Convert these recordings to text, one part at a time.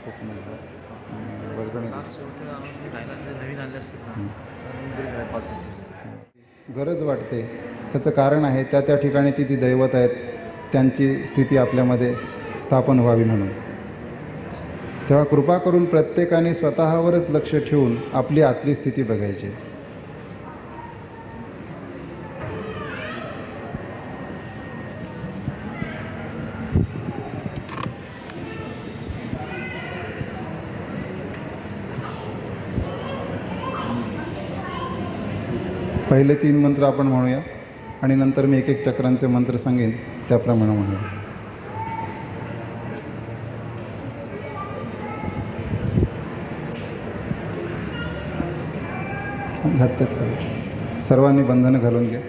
खूप म्हणजे वर्गणी नवीन आणले असतील गरज वाटते. त्याचं कारण आहे त्या त्या ठिकाणी ती दैवत आहेत, त्यांची स्थिती आपल्यामध्ये स्थापन व्हावी म्हणून. तेव्हा कृपा करून प्रत्येकाने स्वतःवरच लक्ष ठेवून आपली आतली स्थिती बघायची. पहिले 3 मंत्र आपण म्हणूया आणि नंतर मी एक एक चक्रांचे मंत्र सांगेन, त्याप्रमाणे म्हणूया. घालतात सर्वांनी बंधनं घालून घ्या.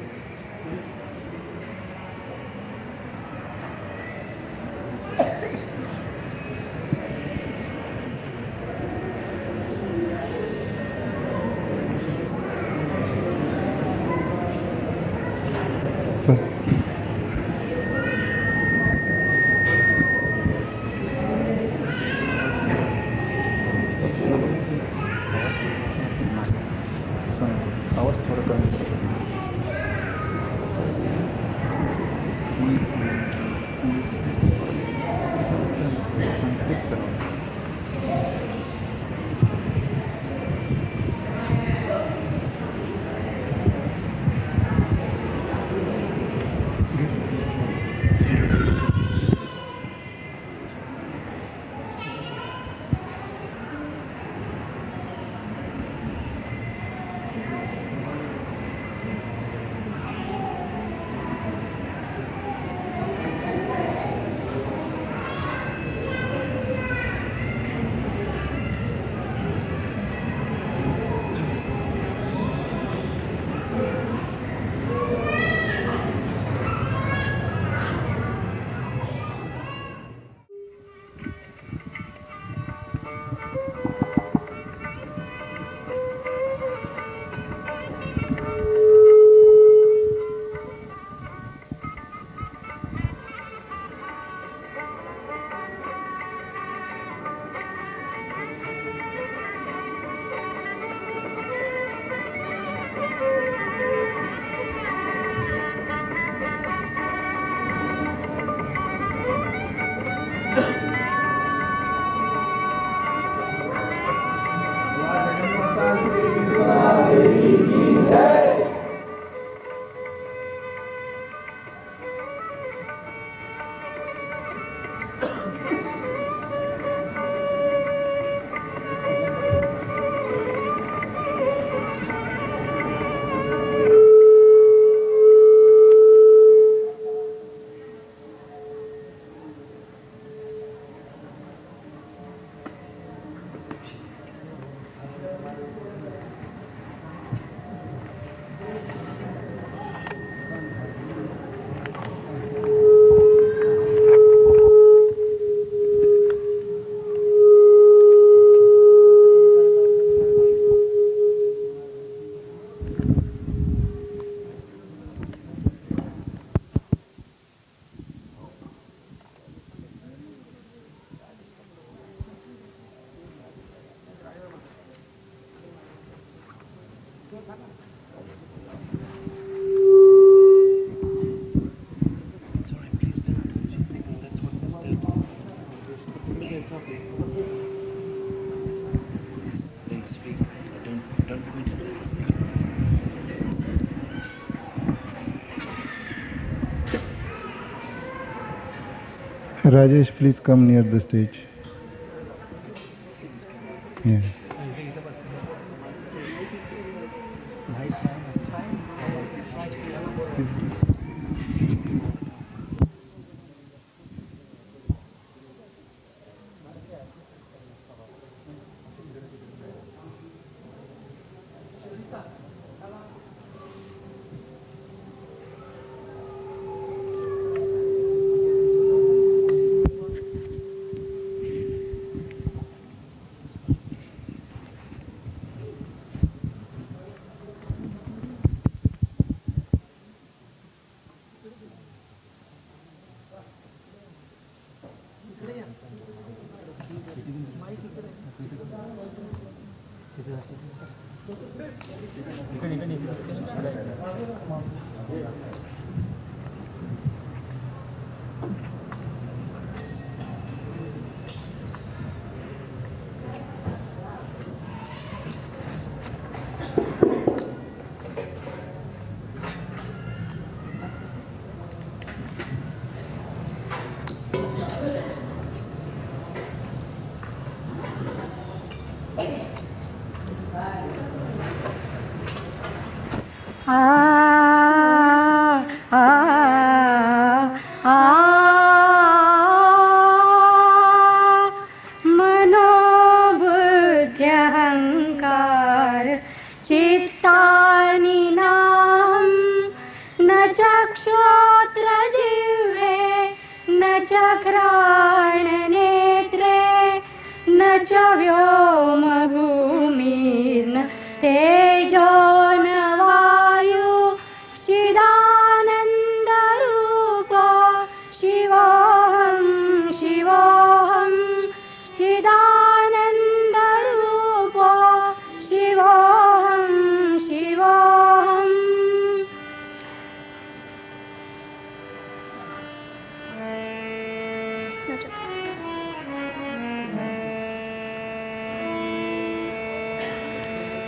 बस. आवाज थोडा कमी करा. Rajesh, please come near the stage. Yeah. मनोबुद्ध्यहङ्कार चित्तानि नाम न चक्षुश्रोत्रजिह्वे न चक्राणनेत्रे न च व्योमभूमिर्न तेजो न वायु चिदानन्दरूपो शिवोऽहं शिवोऽहं चिदानन्दरूपो शिवोऽहं शिवोऽहम्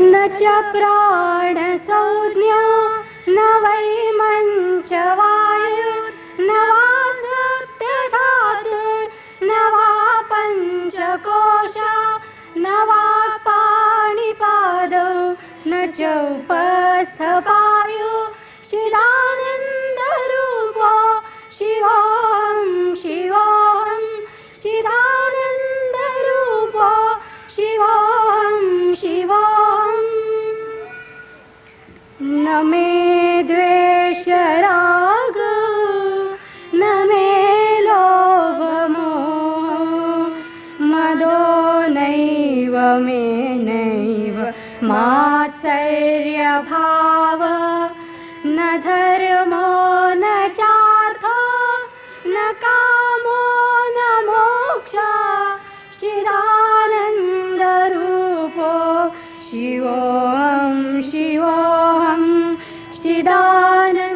न च प्राणसंज्ञो न वै मञ्चवायु न वा सप्तधातु न वा पञ्चकोशा न वा पाणिपादौ न च उपस्थपायु चिदानन्दरूपो शिवोऽहं शिवोऽहं चिदानन्दरूपो शिवोऽहं शिवोऽहम् न मे द्वेषराग न मे लोभमोह मदो नैव मे नैव मात्सर्यभाव न धर्मो न चार्थो न कामो न मोक्षा चिदानन्दरूपो शिवोऽहं शिवोऽहं चिदानन्दरूपो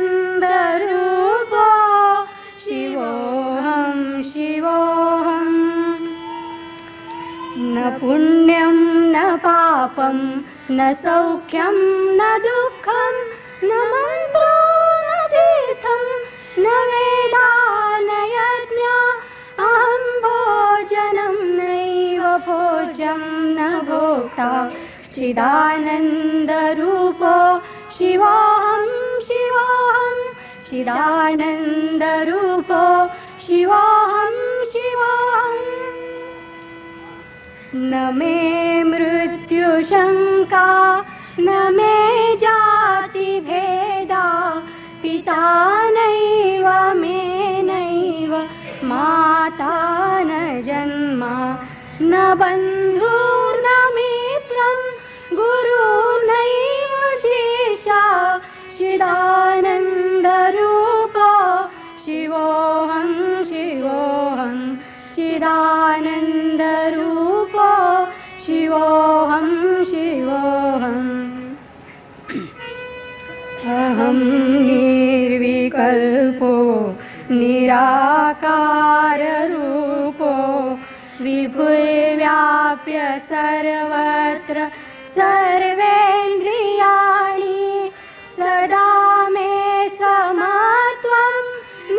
शिवोऽहं शिवोऽहम् न पुण्यं न पापं न सौख्यं न दुःखं न मन्त्रो न तीर्थं न वेदा न यज्ञा अहं भोजनं नैव भोज्यं न भोक्ता चिदानन्दरूपो शिवोऽहं शिवोऽहं चिदानन्दरूपो शिवोऽहं शिवोऽहम् न मे मृत्युशङ्का न मे जातिभेदा पिता नैव मे नैव माता न जन्मा न बन्धुर्न मित्रं गुरुर्नैव शिष्या चिदानन्दरूपो शिवोऽहं शिवोऽहं चिदानन्दरूपो शिवोऽहं शिवोऽहम् अहं निर्विकल्पो निराकाररूपो विभुर्व्याप्य सर्वत्र सर्वेन्द्रियाणि सदा मे समत्वं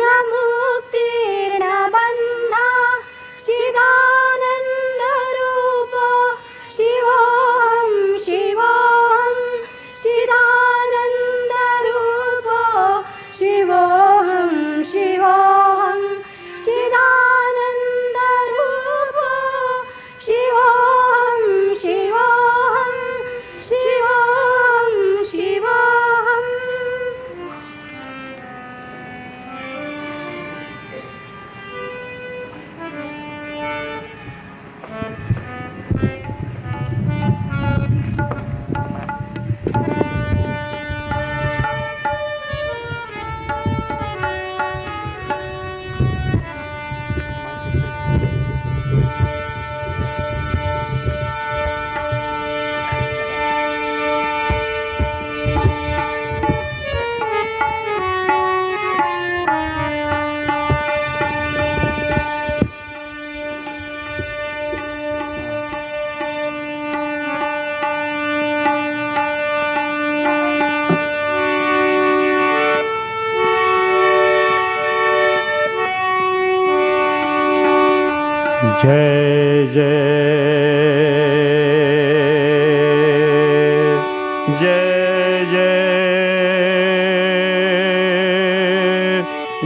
न मुक्तिर्न बन्धा चिदानन्दरूपो शिवोऽहं शिवोऽहं चिदानन्दरूपो शिवोऽहं शिवोऽहं चिदानन्दरूपो शिवोऽहं शिवोऽहं शिवोऽहं जय जय जय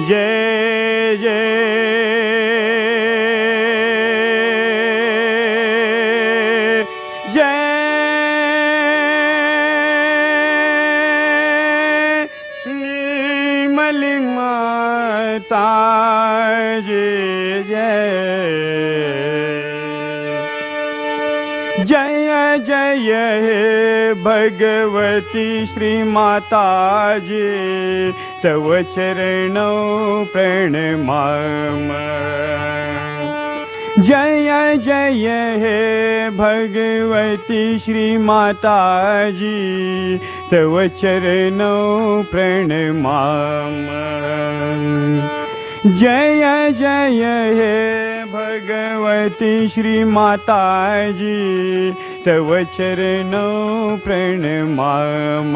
जय जय जय जय निर्मल माता जय जय जय हे भगवती श्री माता जी तव चरणों प्रणमाम जय जय हे भगवती श्री माता जी तव चरणों प्रणमाम जय जय हे भगवती श्री माता जी तव चरणों प्रणमाम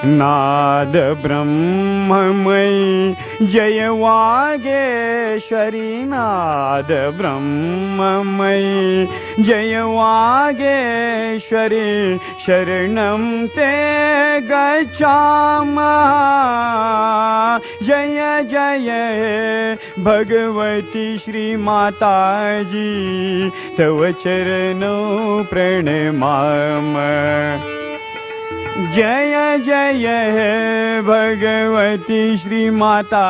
नाद ब्रह्ममयी जय वागेश्वरी नाद ब्रह्ममयी जय वागेश्वरी शरणं ते गच्छामः जय जय भगवती श्री माता जी तव चरणों प्रणमाम जय जय हे भगवती श्री माता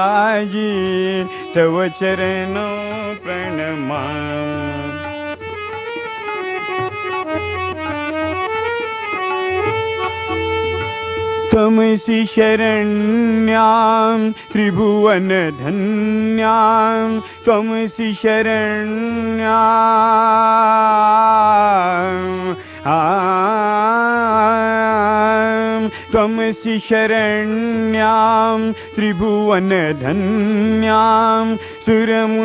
जी तव चरणों प्रणमाम त्वमसि शरण्यां त्रिभुवन धन्यां त्वमसि शरण्यां त्वमसि शरण्यां त्रिभुवन धन्यां सुरमुनिवन्दित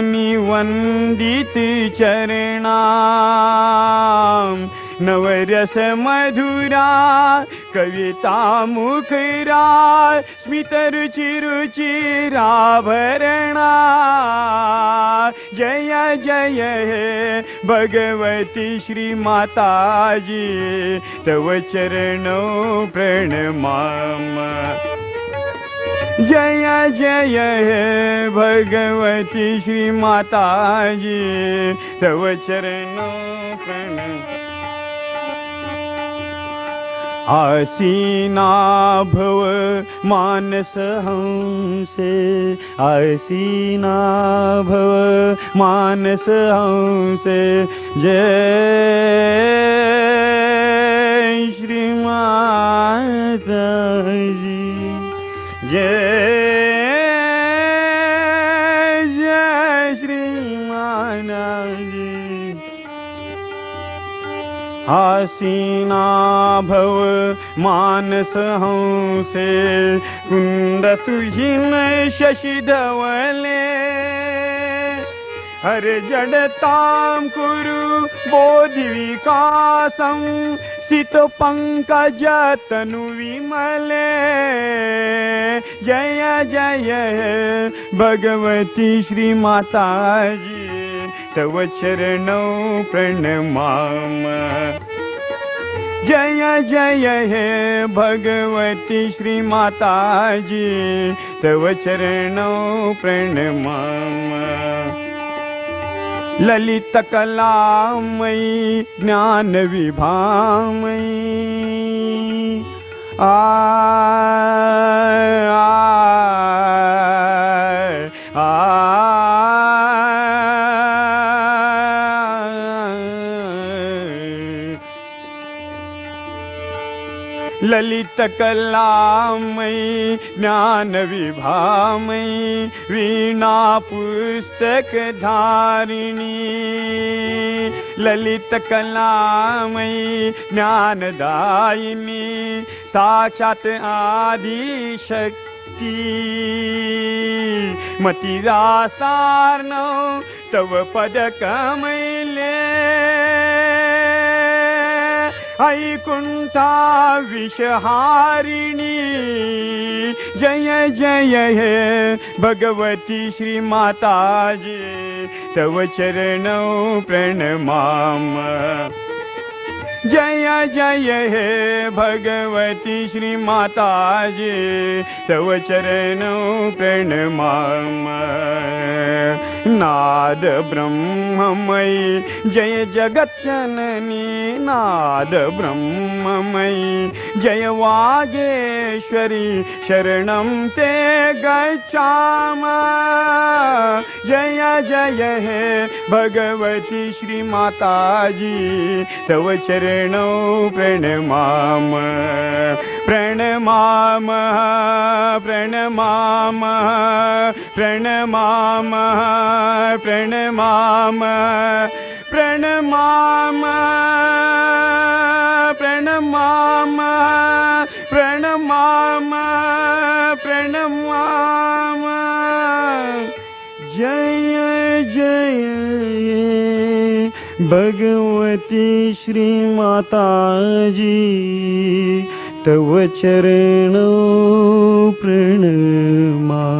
चरणां नवरस मधुरा कविता मुखरा स्मित रुचिराभरणा जय जय हे भगवती श्री माता जी तव चरणों प्रणमाम जय जय हे भगवती श्री माता जी तव चरणों प्रणमाम आसीना भव मानस हंसे आसीना भव मानस हंसे जय श्री माता जी जय जय श्री माता जी आसीना भव मानस हंसे कुंद तुझिन शशि धवले हर जडतां कुरु बोधि विकासं सित पंकज तनु विमले जय जय भगवती श्री माता जी तव चरणों प्रणमाम जय जय हे भगवती श्री माता जी तव चरणों प्रणमाम ललित कलामयी ज्ञान विभामयी ललित कलामयी ज्ञान विभामयी वीणा पुस्तक धारिणी ललित कलामयी ज्ञानदायिनी साक्षात आदि शक्ति मतिरास्तार्नो तव पद कमले ऐकुंठा विषहारिणी जय जय हे भगवती श्री माताजी तव चरण प्रणमाम जय जय हे भगवती श्री माताजी तव चरण प्रणमाम नाद ब्रह्ममयी जय जगज्जननी नाद ब्रह्ममयी जय वागेश्वरी शरणं ते गच्छाम जय जय हे भगवती श्री माताजी तव चरण प्रणमाम प्रणमाम प्रणमाम प्रणमाम प्रणमाम प्रणमाम प्रणमाम प्रणमाम प्रणमाम जय जय भगवती श्री माताजी तव चरण प्रणमाम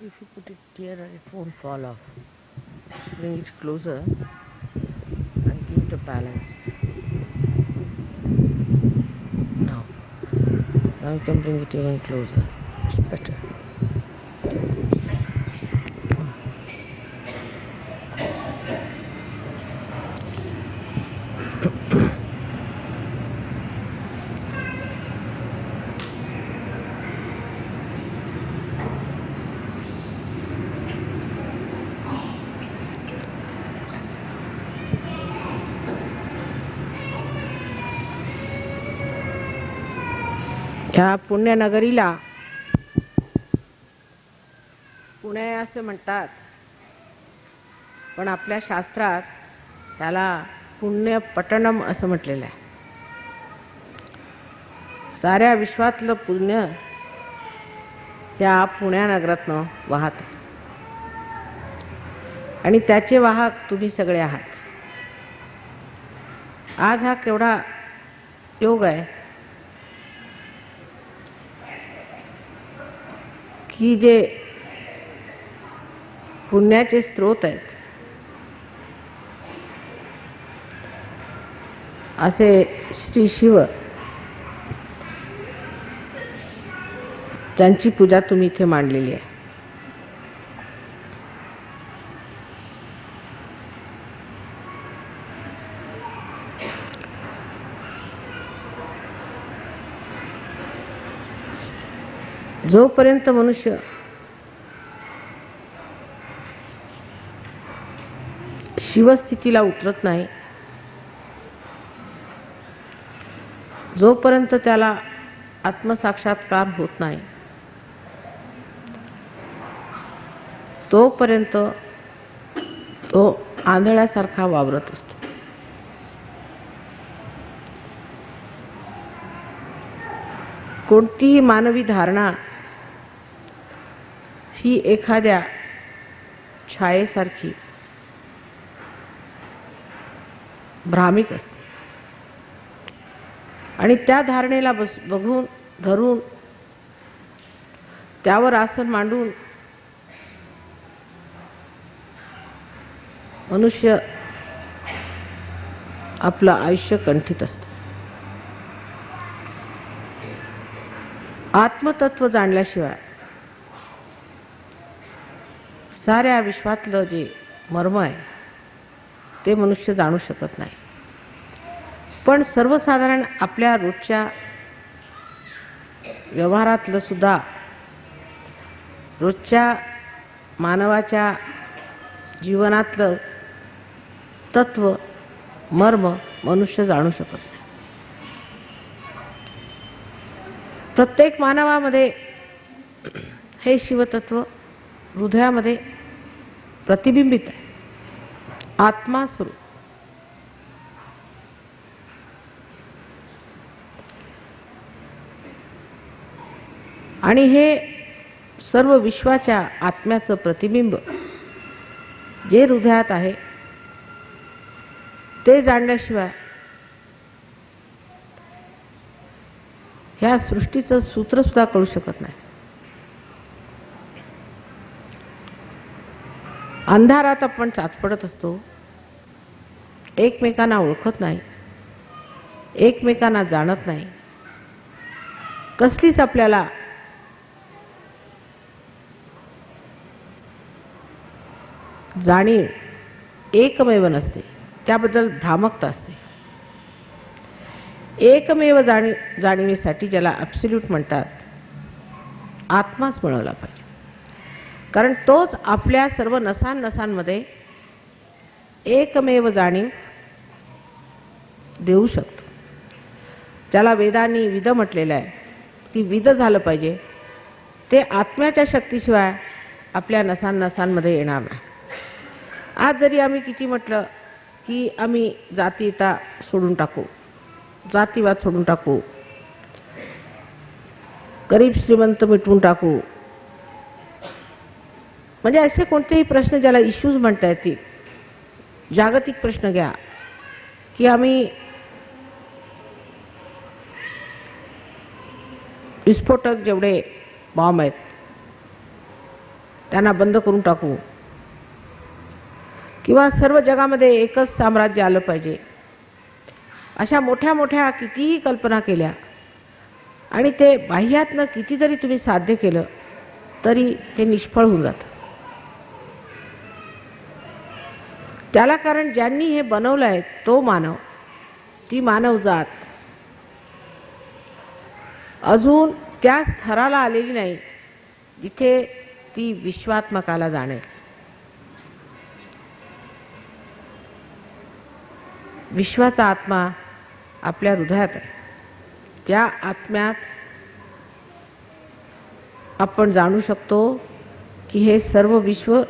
If you put it here and it won't fall off. Bring it closer and give it a balance. Now you can bring it even closer. It's better. ह्या पुण्यनगरीला पुणे असे म्हणतात, पण आपल्या शास्त्रात त्याला पुण्यपट्टणम असं म्हटलेलं आहे. साऱ्या विश्वातलं पुण्य त्या पुण्यानगरातनं वाहत आहे आणि त्याचे वाहक तुम्ही सगळे आहात. आज हा केवढा योग आहे की जे पुण्याचे स्रोत आहेत असे श्री शिव त्यांची पूजा तुम्ही इथे मांडलेली आहे. जोपर्यंत मनुष्य शिवस्थितीला उतरत नाही, जोपर्यंत त्याला आत्मसाक्षात्कार होत नाही, तोपर्यंत तो आंधळ्यासारखा वावरत असतो. कोणतीही मानवी धारणा ही एखाद्या छायेसारखी भ्रामिक असते आणि त्या धारणेला बघून धरून त्यावर आसन मांडून मनुष्य आपलं आयुष्य कंठित असतं. आत्मतत्व जाणल्याशिवाय साऱ्या विश्वातलं जे मर्म आहे ते मनुष्य जाणू शकत नाही. पण सर्वसाधारण आपल्या रोजच्या व्यवहारातलं सुद्धा रोजच्या मानवाच्या जीवनातलं तत्व मर्म मनुष्य जाणू शकत नाही. प्रत्येक मानवामध्ये हे शिवतत्व हृदयामध्ये प्रतिबिंबित आहे, आत्मा स्वरूप. आणि हे सर्व विश्वाच्या आत्म्याचं प्रतिबिंब जे हृदयात आहे ते जाणल्याशिवाय ह्या सृष्टीचं सूत्र सुद्धा कळू शकत नाही. अंधारात आपण चाचपडत असतो, एकमेकांना ओळखत नाही, एकमेकांना जाणत नाही, कसलीच आपल्याला जाणीव एकमेव नसते, त्याबद्दल भ्रामकता असते. एकमेव जाणीवेसाठी ज्याला ॲब्सोल्यूट म्हणतात, आत्माच मिळवला पाहिजे. कारण तोच आपल्या सर्व नसांनसांमध्ये एकमेव जाणीव देऊ शकतो. ज्याला वेदांनी विद म्हटलेलं आहे की विद झालं पाहिजे, ते आत्म्याच्या शक्तीशिवाय आपल्या नसांनसांमध्ये येणार नाही. आज जरी आम्ही किती म्हटलं की आम्ही जातीयता सोडून टाकू, जातीवाद सोडून टाकू, गरीब श्रीमंत मिटवून टाकू, म्हणजे असे कोणतेही प्रश्न ज्याला इश्यूज म्हणता येतील, जागतिक प्रश्न घ्या की आम्ही विस्फोटक जेवढे बॉम्ब आहेत त्यांना बंद करून टाकू, किंवा सर्व जगामध्ये एकच साम्राज्य आलं पाहिजे, अशा मोठ्या मोठ्या कितीही कल्पना केल्या आणि ते बाह्यातनं किती जरी तुम्ही साध्य केलं तरी ते निष्फळ होऊन जातं. त्याला कारण ज्यांनी हे बनवलं आहे तो मानव, ती मानवजात अजून त्या स्तराला आलेली नाही जिथे ती विश्वात्मकाला जाणेल. विश्वाचा आत्मा आपल्या हृदयात आहे. त्या आत्म्यात आपण जाणू शकतो की हे सर्व विश्व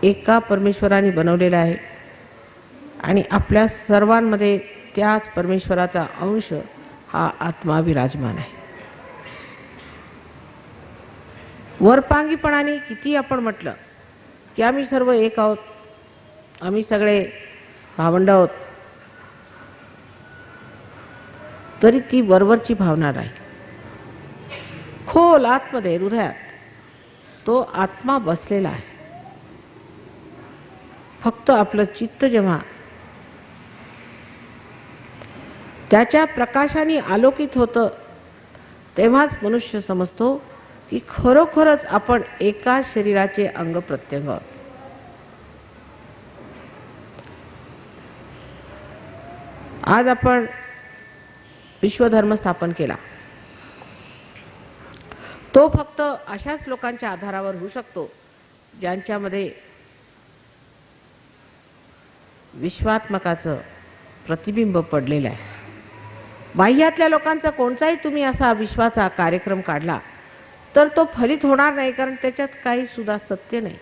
एका परमेश्वराने बनवलेलं आहे आणि आपल्या सर्वांमध्ये त्याच परमेश्वराचा अंश हा आत्मा विराजमान आहे. वरपांगीपणाने किती आपण म्हटलं की आम्ही सर्व एक आहोत, आम्ही सगळे भावंड आहोत, तरी ती वरवरची भावना राहील. खोल आतमध्ये हृदयात तो आत्मा बसलेला आहे. फक्त आपलं चित्त जेव्हा त्याच्या प्रकाशाने आलोकित होतं तेव्हाच मनुष्य समजतो की खरोखरच आपण एका शरीराचे अंग प्रत्यंग आहोत. आज आपण विश्वधर्म स्थापन केला, तो फक्त अशाच लोकांच्या आधारावर होऊ शकतो ज्यांच्यामध्ये विश्वात्मकाचं प्रतिबिंब पडलेलं आहे. बाह्यातल्या लोकांचा कोणताही तुम्ही असा विश्वाचा कार्यक्रम काढला तर तो फलित होणार नाही, कारण त्याच्यात काही सुद्धा सत्य नाही.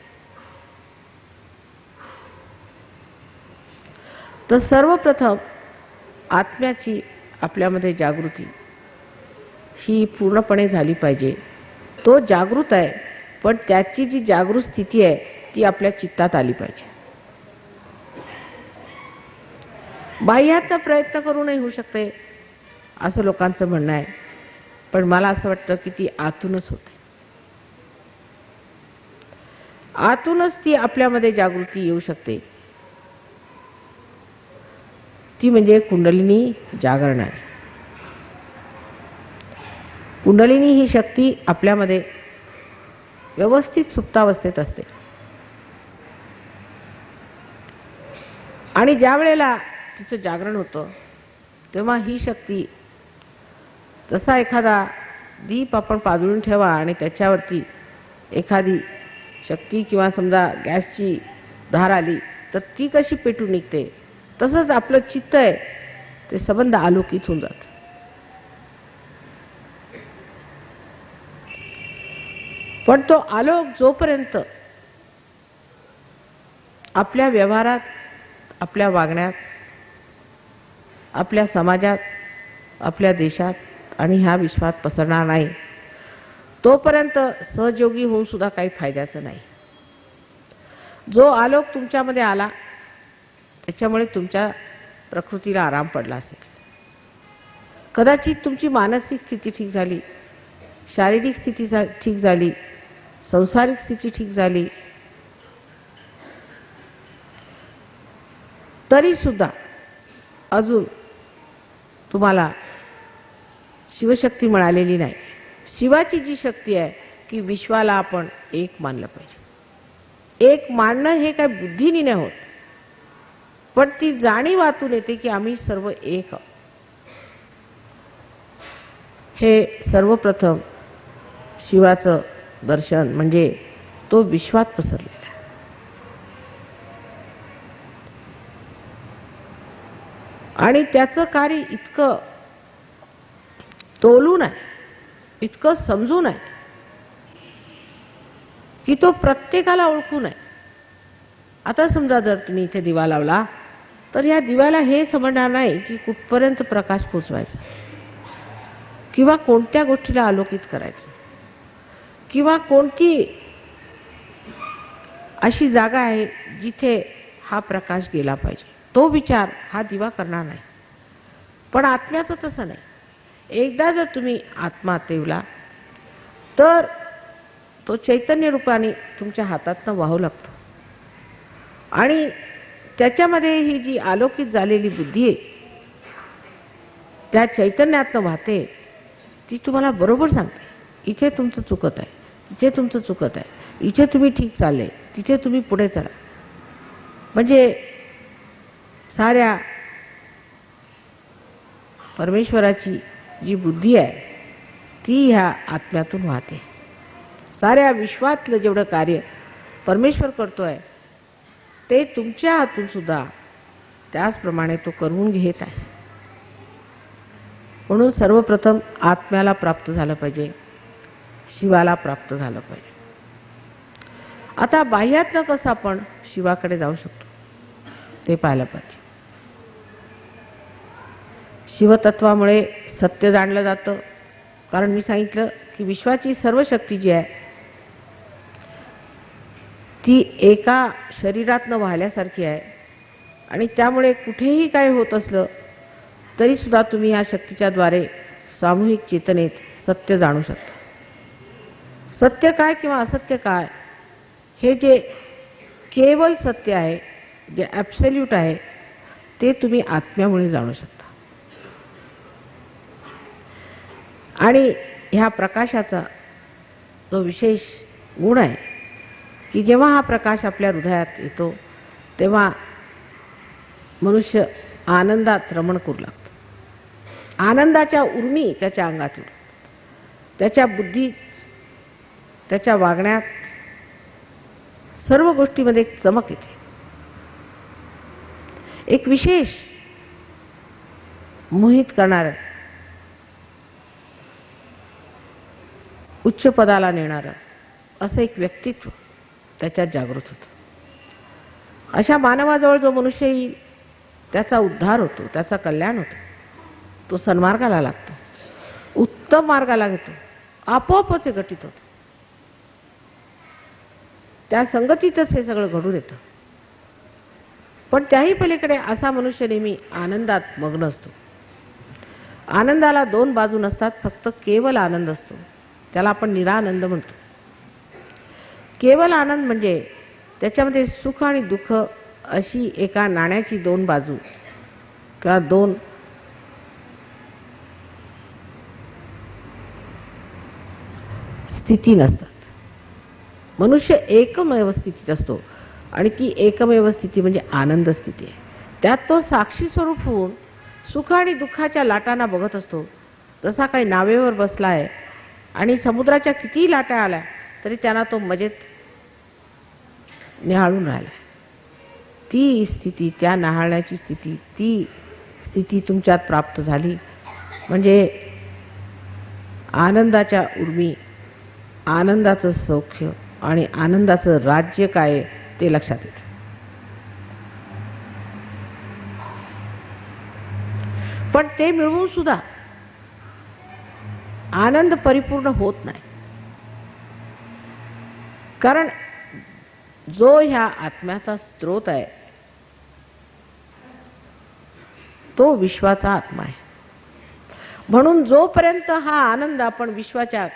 तर सर्वप्रथम आत्म्याची आपल्यामध्ये जागृती ही पूर्णपणे झाली पाहिजे. तो जागृत आहे, पण त्याची जी जागृत स्थिती आहे ती आपल्या चित्तात आली पाहिजे. बाह्यातनं प्रयत्न करूनही होऊ शकते असं लोकांचं म्हणणं आहे, पण मला असं वाटतं की ती आतूनच होते. आतूनच ती आपल्यामध्ये जागृती येऊ शकते. ती म्हणजे कुंडलिनी जागरण आहे. कुंडलिनी ही शक्ती आपल्यामध्ये व्यवस्थित सुप्तावस्थेत असते आणि ज्या वेळेला तिचं जागरण होतं तेव्हा ही शक्ती, जसा एखादा दीप आपण पाजळून ठेवा आणि त्याच्यावरती एखादी शक्ती किंवा समजा गॅसची धार आली तर ती कशी पेटून निघते, तसंच आपलं चित्त आहे ते संबंध आलोकित होऊन जातं. पण तो आलोक जोपर्यंत आपल्या व्यवहारात, आपल्या वागण्यात, आपल्या समाजात, आपल्या देशात आणि ह्या विश्वात पसरणार नाही, तोपर्यंत सहयोगी होऊन सुद्धा काही फायद्याचं नाही. जो आलोक तुमच्यामध्ये आला त्याच्यामुळे तुमच्या प्रकृतीला आराम पडला असेल. कदाचित तुमची मानसिक स्थिती ठीक झाली, शारीरिक स्थिती ठीक झाली, संसारिक स्थिती ठीक झाली, तरी सुद्धा अजून तुम्हाला शिवशक्ती मिळालेली नाही. शिवाची जी शक्ती आहे की विश्वाला आपण एक मानलं पाहिजे. एक मानणं हे काय बुद्धीने नाही होत, पण ती जाणीव आतून येते की आम्ही सर्व एक आहोत. हे सर्वप्रथम शिवाचं दर्शन म्हणजे तो विश्वात पसरलेला आहे. आणि त्याचं कार्य इतकं तोलून आहे, इतकं समजून आहे की तो प्रत्येकाला ओळखून आहे. आता समजा जर तुम्ही इथे दिवा लावला तर या दिव्याला हे समजणार नाही की कुठपर्यंत प्रकाश पोचवायचा किंवा कोणत्या गोष्टीला आलोकित करायचं किंवा कोणती अशी जागा आहे जिथे हा प्रकाश गेला पाहिजे. तो विचार हा दिवा करणार नाही. पण आत्म्याचं तसं नाही. एकदा जर तुम्ही आत्मा तेवला तर तो चैतन्य रूपाने तुमच्या हातातनं वाहू लागतो आणि त्याच्यामध्ये ही जी आलोकित झालेली बुद्धी आहे त्या चैतन्यातनं वाहते. ती तुम्हाला बरोबर सांगते इथे तुमचं चुकत आहे, इथे तुमचं चुकत आहे, इथे तुम्ही ठीक चालले, तिथे तुम्ही पुढे चला. म्हणजे साऱ्या परमेश्वराची जी बुद्धी आहे ती ह्या आत्म्यातून वाहते. साऱ्या विश्वातलं जेवढं कार्य परमेश्वर करतोय ते तुमच्या हातून सुद्धा त्याचप्रमाणे तो करून घेत आहे. म्हणून सर्वप्रथम आत्म्याला प्राप्त झालं पाहिजे, शिवाला प्राप्त झालं पाहिजे. आता बाह्यातनं कसं आपण शिवाकडे जाऊ शकतो ते पाहायला पाहिजे. शिवतत्वामुळे सत्य जाणलं जातं, कारण मी सांगितलं की विश्वाची सर्व शक्ती जी आहे ती एका शरीरातनं वाहल्यासारखी आहे आणि त्यामुळे कुठेही काय होत असलं तरी सुद्धा तुम्ही या शक्तीच्या द्वारे सामूहिक चेतनेत सत्य जाणू शकता. सत्य काय किंवा असत्य काय हे जे केवळ सत्य आहे, जे ॲब्सोल्यूट आहे, ते तुम्ही आत्म्यामुळे जाणू शकता. आणि ह्या प्रकाशाचा जो विशेष गुण आहे की जेव्हा हा प्रकाश आपल्या हृदयात येतो तेव्हा मनुष्य आनंदात रमण करू लागतो. आनंदाच्या उर्मी त्याच्या अंगात उडतात. त्याच्या बुद्धीत, त्याच्या वागण्यात, सर्व गोष्टीमध्ये एक चमक येते. एक विशेष मोहित करणारं, उच्च पदाला नेणारं असं एक व्यक्तित्व त्याच्यात जागृत होतं. अशा मानवाजवळ जो मनुष्य येईल त्याचा उद्धार होतो, त्याचा कल्याण होतो, तो सन्मार्गाला लागतो, उत्तम मार्गाला घेतो, आपोआपच हे घटित होतं. त्या संगतीतच हे सगळं घडून येतं. पण त्याही पलीकडे असा मनुष्य नेहमी आनंदात मग्न असतो. आनंदाला दोन बाजू नसतात, फक्त केवळ आनंद असतो. त्याला आपण निरानंद म्हणतो. केवळ आनंद म्हणजे त्याच्यामध्ये सुख आणि दुःख अशी एका नाण्याची दोन बाजू किंवा दोन स्थिती नसतात. मनुष्य एकमेव स्थितीत असतो आणि ती एकमेव स्थिती म्हणजे आनंद स्थिती आहे. त्यात तो साक्षी स्वरूप होऊन सुख आणि दुःखाच्या लाटांना बघत असतो. जसा काही नावेवर बसला आहे आणि समुद्राच्या कितीही लाटा आल्या तरी त्यांना तो मजेत निहाळून राहिला. ती स्थिती, त्या न्याहाळण्याची स्थिती, ती स्थिती तुमच्यात प्राप्त झाली म्हणजे आनंदाच्या उर्मी, आनंदाचं सौख्य आणि आनंदाचं राज्य काय आहे ते लक्षात येतं. पण ते मिळवून सुद्धा आनंद परिपूर्ण होत नाही. कारण जो ह्या आत्म्याचा स्रोत आहे तो विश्वाचा आत्मा आहे. म्हणून जोपर्यंत हा आनंद आपण विश्वाच्या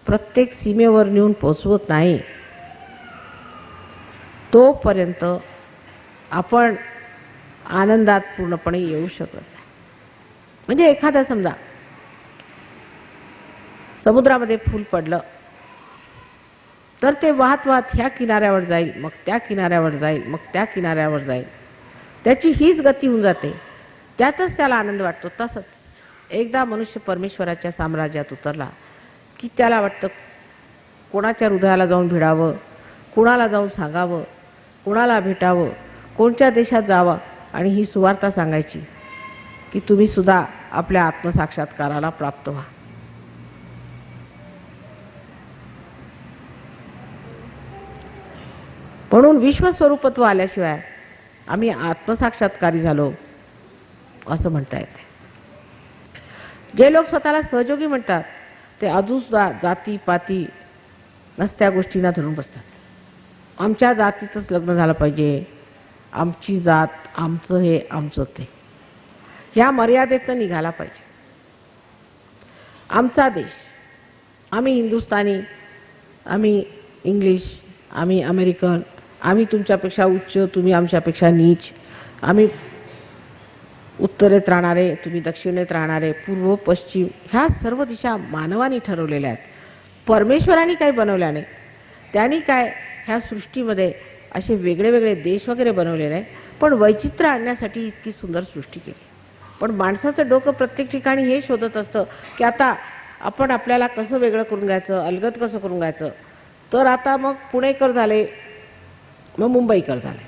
प्रत्येक सीमेवर नेऊन पोचवत नाही तोपर्यंत आपण आनंदात पूर्णपणे येऊ शकत नाही. म्हणजे एखादा समजा समुद्रामध्ये फूल पडलं तर ते वाहत वाहत ह्या किनाऱ्यावर जाईल, मग त्या किनाऱ्यावर जाईल, मग त्या किनाऱ्यावर जाईल. त्याची हीच गती होऊन जाते, त्यातच त्याला आनंद वाटतो. तसंच एकदा मनुष्य परमेश्वराच्या साम्राज्यात उतरला की त्याला वाटतं कोणाच्या हृदयाला जाऊन भिडावं, कुणाला जाऊन सांगावं, कुणाला भेटावं, कोणत्या देशात जावं आणि ही सुवार्ता सांगायची की तुम्ही सुद्धा आपल्या आत्मसाक्षात्काराला प्राप्त व्हा. म्हणून विश्वस्वरूपत्व आल्याशिवाय आम्ही आत्मसाक्षात्कारी झालो असं म्हणता येते. जे लोक स्वतःला सहयोगी म्हणतात ते अजूनसुद्धा जाती पाती नसत्या गोष्टींना धरून बसतात. आमच्या जातीतच लग्न झालं पाहिजे, आमची जात, आमचं हे, आमचं ते, ह्या मर्यादेतनं निघाला पाहिजे. आमचा देश, आम्ही हिंदुस्थानी, आम्ही इंग्लिश, आम्ही अमेरिकन, आम्ही तुमच्यापेक्षा उच्च, तुम्ही आमच्यापेक्षा नीच, आम्ही उत्तरेत राहणारे, तुम्ही दक्षिणेत राहणारे, पूर्व पश्चिम, ह्या सर्व दिशा मानवाने ठरवलेल्या आहेत. परमेश्वराने काही बनवल्या नाही. त्यांनी काय ह्या सृष्टीमध्ये असे वेगळे वेगळे देश वगैरे बनवलेले आहेत, पण वैचित्र्य आणण्यासाठी इतकी सुंदर सृष्टी केली. पण माणसाचं डोकं प्रत्येक ठिकाणी हे शोधत असतं की आता आपण आपल्याला कसं वेगळं करून घ्यायचं, अलगद कसं करून घ्यायचं. तर आता मग पुणेकर झाले, मग मुंबईकर झाले,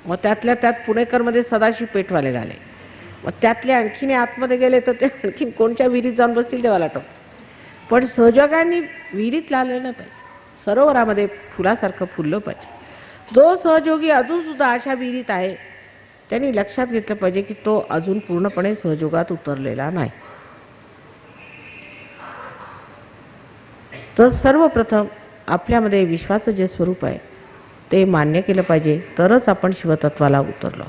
मग त्यातल्या त्यात पुणेकरमध्ये सदाशिव पेठवाले झाले, मग त्यातले आणखीन आतमध्ये गेले तर ते आणखीन कोणत्या विहिरीत जाऊन बसतील देवाला ठाऊक. पण सहयोगांनी विहिरीत लावलं नाही पाहिजे, सरोवरामध्ये फुलासारखं फुललं पाहिजे. जो सहयोगी अजून सुद्धा अशा विहिरीत आहे त्यांनी लक्षात घेतलं पाहिजे की तो अजून पूर्णपणे सहयोगात उतरलेला नाही. तर सर्वप्रथम आपल्यामध्ये विश्वाचं जे स्वरूप आहे ते मान्य केलं पाहिजे, तरच आपण शिवतत्वाला उतरलो.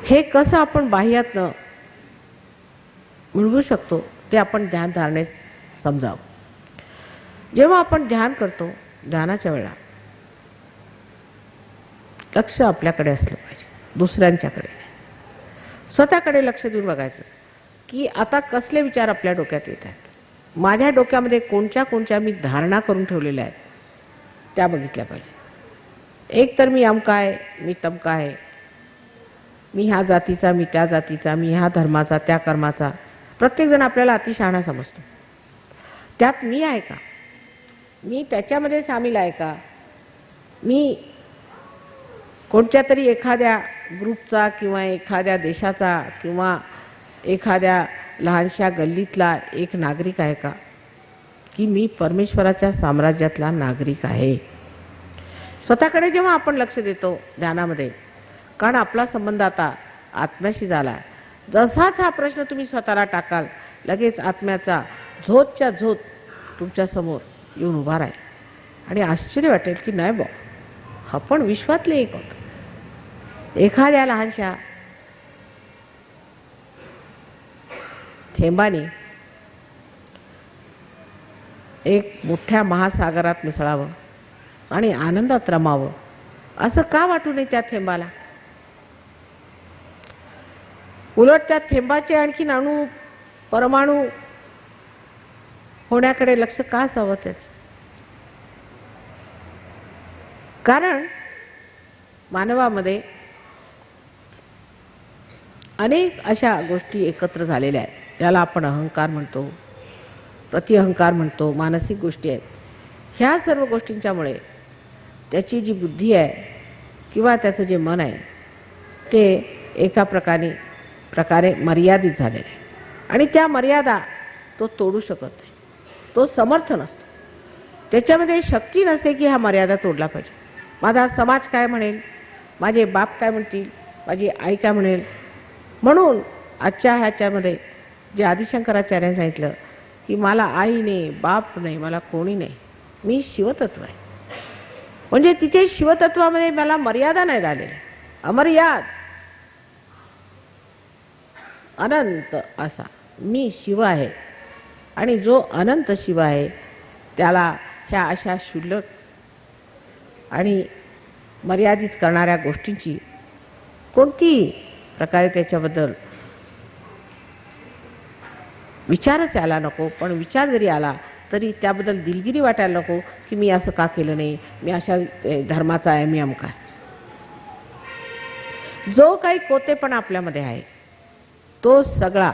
हे कसं आपण बाह्यातनं मिळवू शकतो ते आपण ध्यान धारणेस समजावं. जेव्हा आपण ध्यान करतो, ध्यानाच्या वेळा लक्ष आपल्याकडे असलं पाहिजे, दुसऱ्यांच्याकडे, स्वतःकडे लक्ष देऊन बघायचं की आता कसले विचार आपल्या डोक्यात येत आहेत. माझ्या डोक्यामध्ये कोणत्या मी धारणा करून ठेवलेल्या आहेत त्या बघितल्या पाहिजे. एक तर मी अमका आहे, मी तमका आहे, मी ह्या जातीचा, मी त्या जातीचा, मी ह्या धर्माचा, त्या कर्माचा. प्रत्येकजण आपल्याला अतिशहाणा समजतो. त्यात मी आहे का, मी त्याच्यामध्ये सामील आहे का, मी कोणत्या तरी एखाद्या ग्रुपचा किंवा एखाद्या देशाचा किंवा एखाद्या लहानशा गल्लीतला एक नागरिक आहे का, की मी परमेश्वराच्या साम्राज्यातला नागरिक आहे. स्वतःकडे जेव्हा आपण लक्ष देतो ध्यानामध्ये, कारण आपला संबंध आता आत्म्याशी झाला आहे. जसाच हा प्रश्न तुम्ही स्वतःला टाकाल लगेच आत्म्याचा झोतच्या झोत तुमच्या समोर येऊन उभा राहील आणि आश्चर्य वाटेल की नाही बा, आपण विश्वातले एक आहोत. एखाद्या लहानशा थेंबाने एक मोठ्या महासागरात मिसळावं आणि आनंदात रमावं असं का वाटू नये त्या थेंबाला. उलट त्या थेंबाचे आणखीन अणू परमाणू होण्याकडे लक्ष का असावं त्याचं. कारण मानवामध्ये अनेक अशा गोष्टी एकत्र झालेल्या आहेत, ज्याला आपण अहंकार म्हणतो, प्रतिअहंकार म्हणतो, मानसिक गोष्टी आहेत. ह्या सर्व गोष्टींच्यामुळे त्याची जी बुद्धी आहे किंवा त्याचं जे मन आहे ते एका प्रकारे मर्यादित झालेलं आहे. आणि त्या मर्यादा तो तोडू शकत नाही, तो समर्थ नसतो, त्याच्यामध्ये शक्ती नसते की हा मर्यादा तोडला पाहिजे. माझा समाज काय म्हणेल, माझे बाप काय म्हणतील, माझी आई काय म्हणेल. म्हणून आजच्या ह्याच्यामध्ये जे आदिशंकराचार्यांनी सांगितलं की मला आई नाही, बाप नाही, मला कोणी नाही, मी शिवतत्व आहे. म्हणजे तिथे शिवतत्वामध्ये मला मर्यादा नाही राहिलेली, अमर्याद अनंत असा मी शिव आहे. आणि जो अनंत शिव आहे त्याला ह्या अशा क्षुल्लक आणि मर्यादित करणाऱ्या गोष्टींची कोणतीही प्रकारे त्याच्याबद्दल विचारच यायला नको. पण विचार जरी आला तरी त्याबद्दल दिलगिरी वाटायला नको की मी असं का केलं नाही, मी अशा धर्माचा आहे, मी अमका आहे. जो काही कोतेपणा आपल्यामध्ये आहे तो सगळा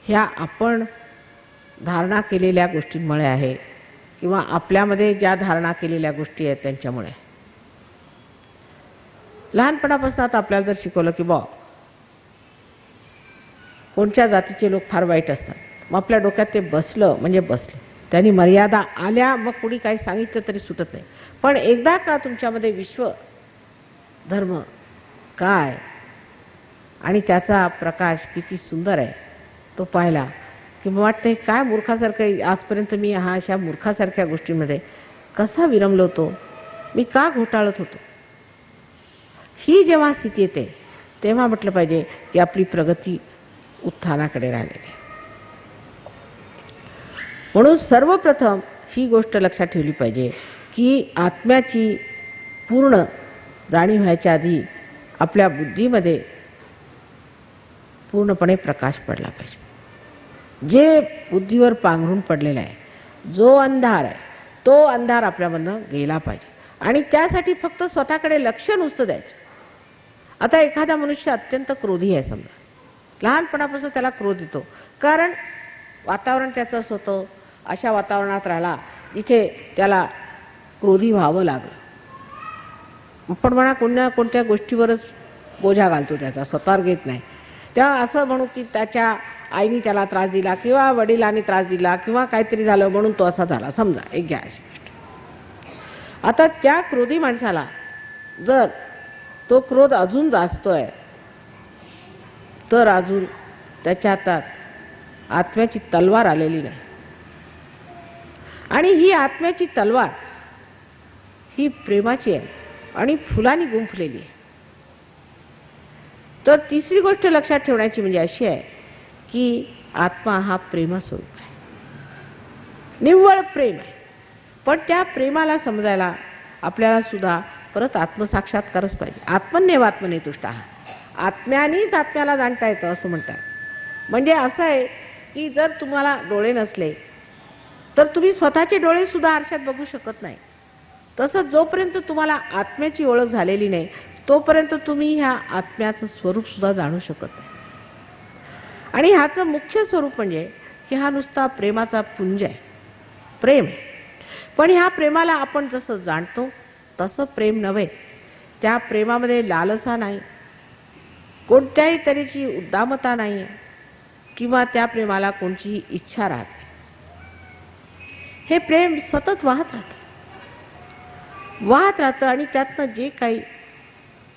ह्या आपण धारणा केलेल्या गोष्टींमुळे आहे किंवा आपल्यामध्ये ज्या धारणा केलेल्या गोष्टी आहेत त्यांच्यामुळे. लहानपणापासून आता आपल्याला जर शिकवलं की कोणत्या जातीचे लोक फार वाईट असतात, मग आपल्या डोक्यात ते बसलं म्हणजे बसलं, त्यांनी मर्यादा आल्या मग कुणी काही सांगितलं तरी सुटत नाही. पण एकदा का तुमच्यामध्ये विश्व धर्म काय आणि त्याचा प्रकाश किती सुंदर आहे तो पाहिला की मग वाटतं काय मूर्खासारखं, आजपर्यंत मी हा अशा मूर्खासारख्या गोष्टींमध्ये कसा विरमलो होतो, मी का घोटाळत होतो. ही जेव्हा स्थिती येते तेव्हा म्हटलं पाहिजे की आपली प्रगती उत्थानाकडे राहिलेली आहे. म्हणून सर्वप्रथम ही गोष्ट लक्षात ठेवली पाहिजे की आत्म्याची पूर्ण जाणीव व्हायच्या आधी आपल्या बुद्धीमध्ये पूर्णपणे प्रकाश पडला पाहिजे. जे बुद्धीवर पांघरून पडलेला आहे, जो अंधार आहे तो अंधार आपल्यामधनं गेला पाहिजे. आणि त्यासाठी फक्त स्वतःकडे लक्ष नुसतं द्यायचं. आता एखादा मनुष्य अत्यंत क्रोधी आहे समजा, लहानपणापासून त्याला क्रोध येतो कारण वातावरण त्याचं असं होतं, अशा वातावरणात राहिला जिथे त्याला क्रोधी व्हावं लागलं. पण म्हणा कोणत्या गोष्टीवरच बोजा घालतो, त्याचा स्वतःवर घेत नाही. तेव्हा असं म्हणू की त्याच्या आईने त्याला त्रास दिला किंवा वडिलांनी त्रास दिला किंवा काहीतरी झालं म्हणून तो असा झाला समजा, एक घ्या अशी गोष्ट. आता त्या क्रोधी माणसाला जर तो क्रोध अजून जास्तोय तर अजून त्याच्या हातात आत्म्याची तलवार आलेली नाही. आणि ही आत्म्याची तलवार ही प्रेमाची आहे आणि फुलांनी गुंफलेली आहे. तर तिसरी गोष्ट लक्षात ठेवण्याची म्हणजे अशी आहे की आत्मा हा प्रेमस्वरूप आहे, निव्वळ प्रेम आहे. पण त्या प्रेमाला समजायला आपल्याला सुद्धा परत आत्मसाक्षात्कारच पाहिजे. आत्मन्यवात्मने तुष्टा, आत्म्यानेच आत्म्याला जाणता येतं असं म्हणतात. म्हणजे असं आहे की जर तुम्हाला डोळे नसले तर तुम्ही स्वतःचे डोळे सुद्धा आरशात बघू शकत नाही. तसं जोपर्यंत तुम्हाला आत्म्याची ओळख झालेली नाही तोपर्यंत तुम्ही ह्या आत्म्याचं स्वरूप सुद्धा जाणू शकत नाही. आणि ह्याचं मुख्य स्वरूप म्हणजे की हा नुसता प्रेमाचा पुंज आहे, प्रेम आहे. पण ह्या प्रेमाला आपण जसं जाणतो तसं प्रेम नव्हे. त्या प्रेमामध्ये लालसा नाही, कोणत्याही तऱ्हेची उद्दामता नाही आहे किंवा त्या प्रेमाला कोणतीही इच्छा राहत नाही. हे प्रेम सतत वाहत राहतं आणि त्यातनं जे काही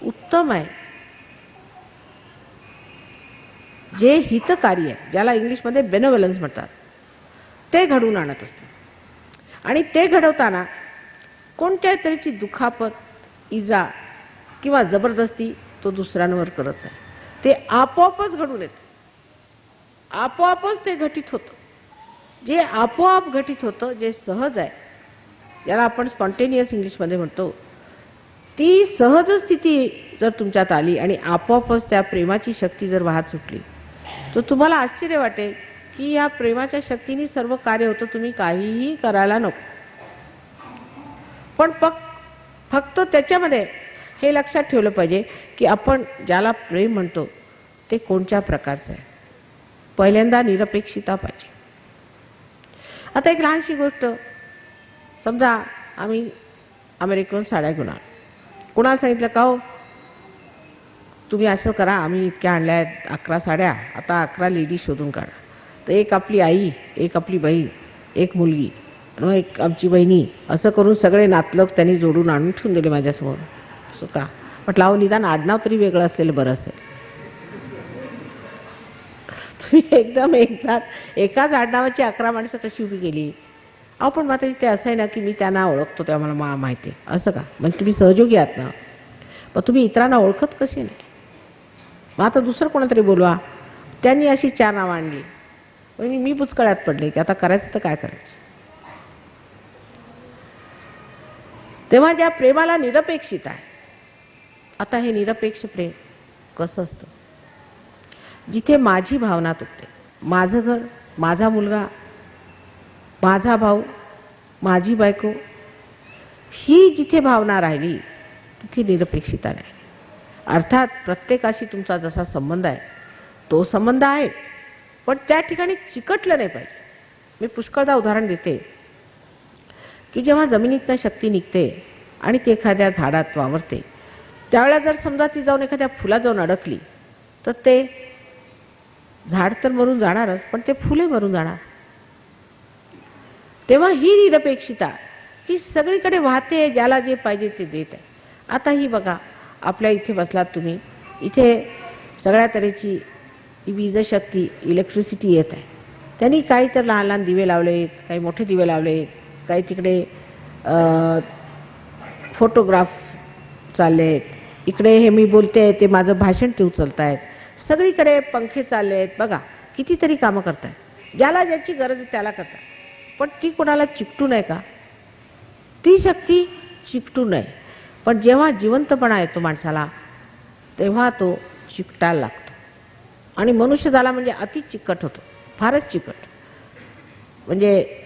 उत्तम आहे, जे हितकारी आहे, ज्याला इंग्लिशमध्ये बेनेवलन्स म्हणतात, ते घडवून आणत असतं. आणि ते घडवताना कोणत्याही तऱ्हेची दुखापत, इजा किंवा जबरदस्ती तो दुसऱ्यांवर करत नाही. ते आपोआपच घडून येतं, आपोआपच ते घटित होतं. जे आपोआप घटित होतं, जे सहज आहे, ज्याला आपण स्पॉन्टेनियस इंग्लिशमध्ये म्हणतो, ती सहज स्थिती जर तुमच्यात आली आणि आपोआपच त्या प्रेमाची शक्ती जर वाहत सुटली तर तुम्हाला आश्चर्य वाटेल की या प्रेमाच्या शक्तीने सर्व कार्य होतं, तुम्ही काहीही करायला नको. पण फक्त त्याच्यामध्ये हे लक्षात ठेवलं पाहिजे की आपण ज्याला प्रेम म्हणतो ते कोणत्या प्रकारचं आहे. पहिल्यांदा निरपेक्षता पाहिजे. आता एक लहानशी गोष्ट, समजा आम्ही अमेरिकेहून साड्या घेऊन आलो. कोणाला सांगितलं का हो तुम्ही असं करा, आम्ही इतक्या आणल्या आहेत 11 साड्या, आता 11 लेडीज शोधून काढा. तर एक आपली आई, एक आपली बहीण, एक मुलगी आणि एक आमची बहिणी, असं करून सगळे नातलग त्यांनी जोडून आणून ठेवून दिले माझ्यासमोर. असं का म्हटलं, अहो निदान आडनाव तरी वेगळं असलेलं बरं असेल. तुम्ही एकदम एकाच आडनावाची 11 माणसं कशी उभी केली. अहो पण मात्र ते असं आहे ना की मी त्यांना ओळखतो तेव्हा मला माहिती आहे. असं का म्हणजे तुम्ही सहयोगी आहात ना, मग तुम्ही इतरांना ओळखत कसे नाही. मग आता दुसरं कोणातरी बोलवा. त्यांनी अशी 4 नावं आणली म्हणजे मी बुचकळ्यात पडले की आता करायचं तर काय करायचं. तेव्हा ज्या प्रेमाला निरपेक्षित आहे. आता हे निरपेक्ष प्रेम कसं असतं, जिथे माझी भावना तुटते, माझं घर, माझा मुलगा, माझा भाऊ, माझी बायको, ही जिथे भावना राहिली तिथे निरपेक्षता नाही. अर्थात प्रत्येकाशी तुमचा जसा संबंध आहे तो संबंध आहे, पण त्या ठिकाणी चिकटलं नाही पाहिजे. मी पुष्कळदा उदाहरण देते की जेव्हा जमिनीतनं शक्ती निघते आणि ती एखाद्या झाडात वावरते, त्यावेळेला जर समजा ती जाऊन एखाद्या फुला जाऊन अडकली तर ते झाड तर मरून जाणारच, पण ते फुले मरून जाणार. तेव्हा ही निरपेक्षता ही सगळीकडे वाहते, ज्याला जे पाहिजे ते देत आहे. आता ही बघा, आपल्या इथे बसलात तुम्ही, इथे सगळ्या तऱ्हेची वीजशक्ती, इलेक्ट्रिसिटी येत आहे. त्यांनी काही तर लहान लहान दिवे लावलेत, काही मोठे दिवे लावलेत, काही तिकडे फोटोग्राफ चालले आहेत, इकडे हे मी बोलते ते माझं भाषण ते उचलत आहेत, सगळीकडे पंखे चालले आहेत. बघा कितीतरी कामं करतायत, ज्याला ज्याची गरज आहे त्याला करतात. पण ती कोणाला चिकटू नये का, ती शक्ती चिकटू नये. पण जेव्हा जिवंतपणा येतो माणसाला तेव्हा तो चिकटायला लागतो. आणि मनुष्य झाला म्हणजे अति चिकट होतो, फारच चिकट. म्हणजे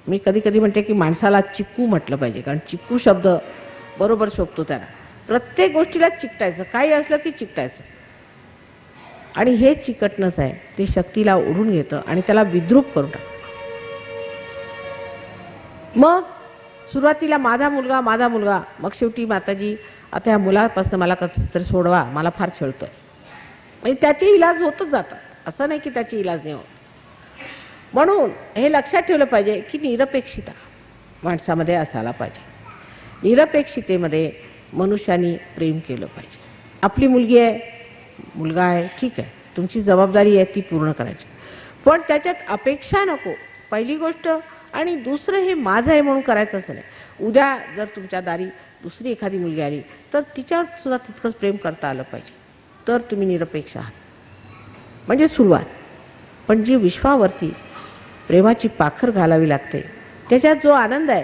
मी कधी कधी म्हणते की माणसाला चिकू म्हटलं पाहिजे, कारण चिकू शब्द बरोबर शोभतो त्याला. प्रत्येक गोष्टीला चिकटायचं, काही असलं की चिकटायचं. आणि हे चिकटणंच आहे ते शक्तीला ओढून घेतं आणि त्याला विद्रूप करून टाकतं. मग सुरुवातीला माझा मुलगा, मग शेवटी माताजी आता ह्या मुलापासून मला कसं तरी सोडवा, मला फार छळतोय. म्हणजे त्याचे इलाज होतच जातात, असं नाही की त्याचे इलाज नाही होत. म्हणून हे लक्षात ठेवलं पाहिजे की निरपेक्षता माणसामध्ये असायला पाहिजे. निरपेक्षतेमध्ये मनुष्याने प्रेम केलं पाहिजे. आपली मुलगी आहे, मुलगा आहे, ठीक आहे, तुमची जबाबदारी आहे ती पूर्ण करायची, पण त्याच्यात अपेक्षा नको, पहिली गोष्ट. आणि दुसरं हे माझं आहे म्हणून करायचं असं नाही. उद्या जर तुमच्या दारी दुसरी एखादी मुलगी आली तर तिच्यावर सुद्धा तितकंच प्रेम करता आलं पाहिजे, तर तुम्ही निरपेक्ष आहात. म्हणजे सुरुवात. पण जी विश्वावरती प्रेमाची पाखर घालावी लागते, त्याच्यात जो आनंद आहे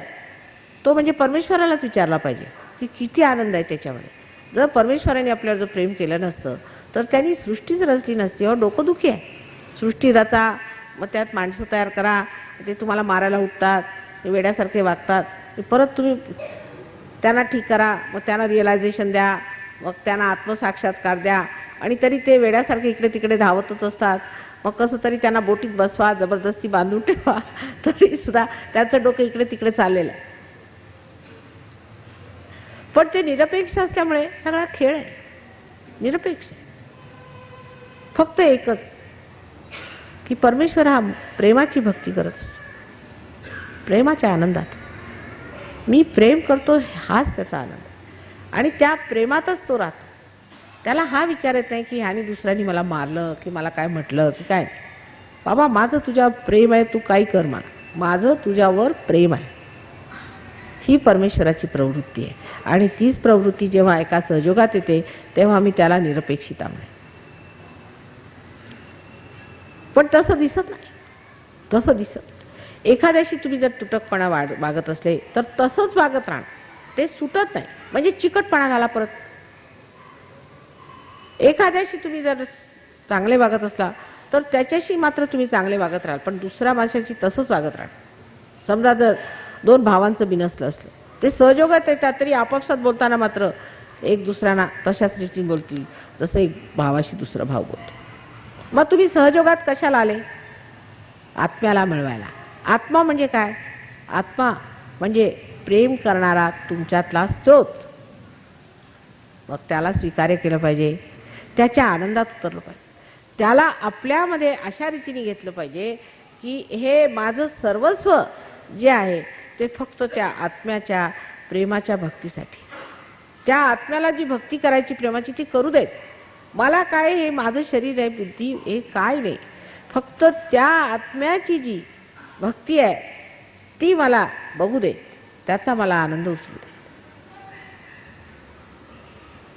तो म्हणजे परमेश्वरालाच विचारला पाहिजे की किती आनंद आहे त्याच्यामध्ये. जर परमेश्वराने आपल्यावर जर प्रेम केलं नसतं तर त्यांनी सृष्टीच रचली नसती. डोकं दुखी आहे. सृष्टी रचा, मग त्यात माणसं तयार करा, ते तुम्हाला मारायला उठतात, वेड्यासारखे वागतात, परत तुम्ही त्यांना ठीक करा, मग त्यांना रिअलायझेशन द्या, मग त्यांना आत्मसाक्षात्कार द्या, आणि तरी ते वेड्यासारखे इकडे तिकडे धावतच असतात. मग कसं तरी त्यांना बोटीत बसवा, जबरदस्ती बांधून ठेवा, तरी सुद्धा त्यांचं डोकं इकडे तिकडे चाललेलं आहे. पण ते निरपेक्ष असल्यामुळे सगळा खेळ आहे, निरपेक्ष. फक्त एकच की परमेश्वर हा प्रेमाची भक्ती करत असतो, प्रेमाच्या आनंदात. मी प्रेम करतो हाच त्याचा आनंद, आणि त्या प्रेमातच तो राहतो. त्याला हा विचार येत नाही की ह्याने दुसऱ्याने मला मारलं की मला काय म्हटलं की काय. बाबा माझं तुझ्या प्रेम आहे, तू काही कर, मला माझं तुझ्यावर प्रेम आहे. ही परमेश्वराची प्रवृत्ती आहे, आणि तीच प्रवृत्ती जेव्हा एका सहयोगात येते तेव्हा मी त्याला निरपेक्षता म्हणते. पण तसं दिसत नाही, तसं दिसत. एखाद्याशी तुम्ही जर तुटकपणा वागत असले तर तसंच वागत राहणार, ते सुटत नाही. म्हणजे चिकटपणा झाला परत. एखाद्याशी तुम्ही जर चांगले वागत असला तर त्याच्याशी मात्र तुम्ही चांगले वागत राहाल, पण दुसऱ्या माणसाशी तसंच वागत राहाल. समजा जर 2 भावांचं बिनसलं असलं, ते सहयोगात येतात तरी आपापसात बोलताना मात्र एक दुसऱ्यांना तशाच रीतीने बोलतील जसं एक भावाशी दुसरा भाव बोलतो. मग तुम्ही सहयोगात कशाला आले? आत्म्याला मिळवायला. आत्मा म्हणजे काय? आत्मा म्हणजे प्रेम करणारा तुमच्यातला स्रोत. मग त्याला स्वीकार्य केलं पाहिजे, त्याच्या आनंदात उतरलं पाहिजे, त्याला आपल्यामध्ये अशा रीतीने घेतलं पाहिजे की हे माझं सर्वस्व जे आहे ते फक्त त्या आत्म्याच्या प्रेमाच्या भक्तीसाठी. त्या आत्म्याला जी भक्ती करायची प्रेमाची ती करू देत. मला काय, हे माझं शरीर आहे, बुद्धी हे काय नाही, फक्त त्या आत्म्याची जी भक्ती आहे ती मला बघू दे, त्याचा मला आनंद उचलू दे.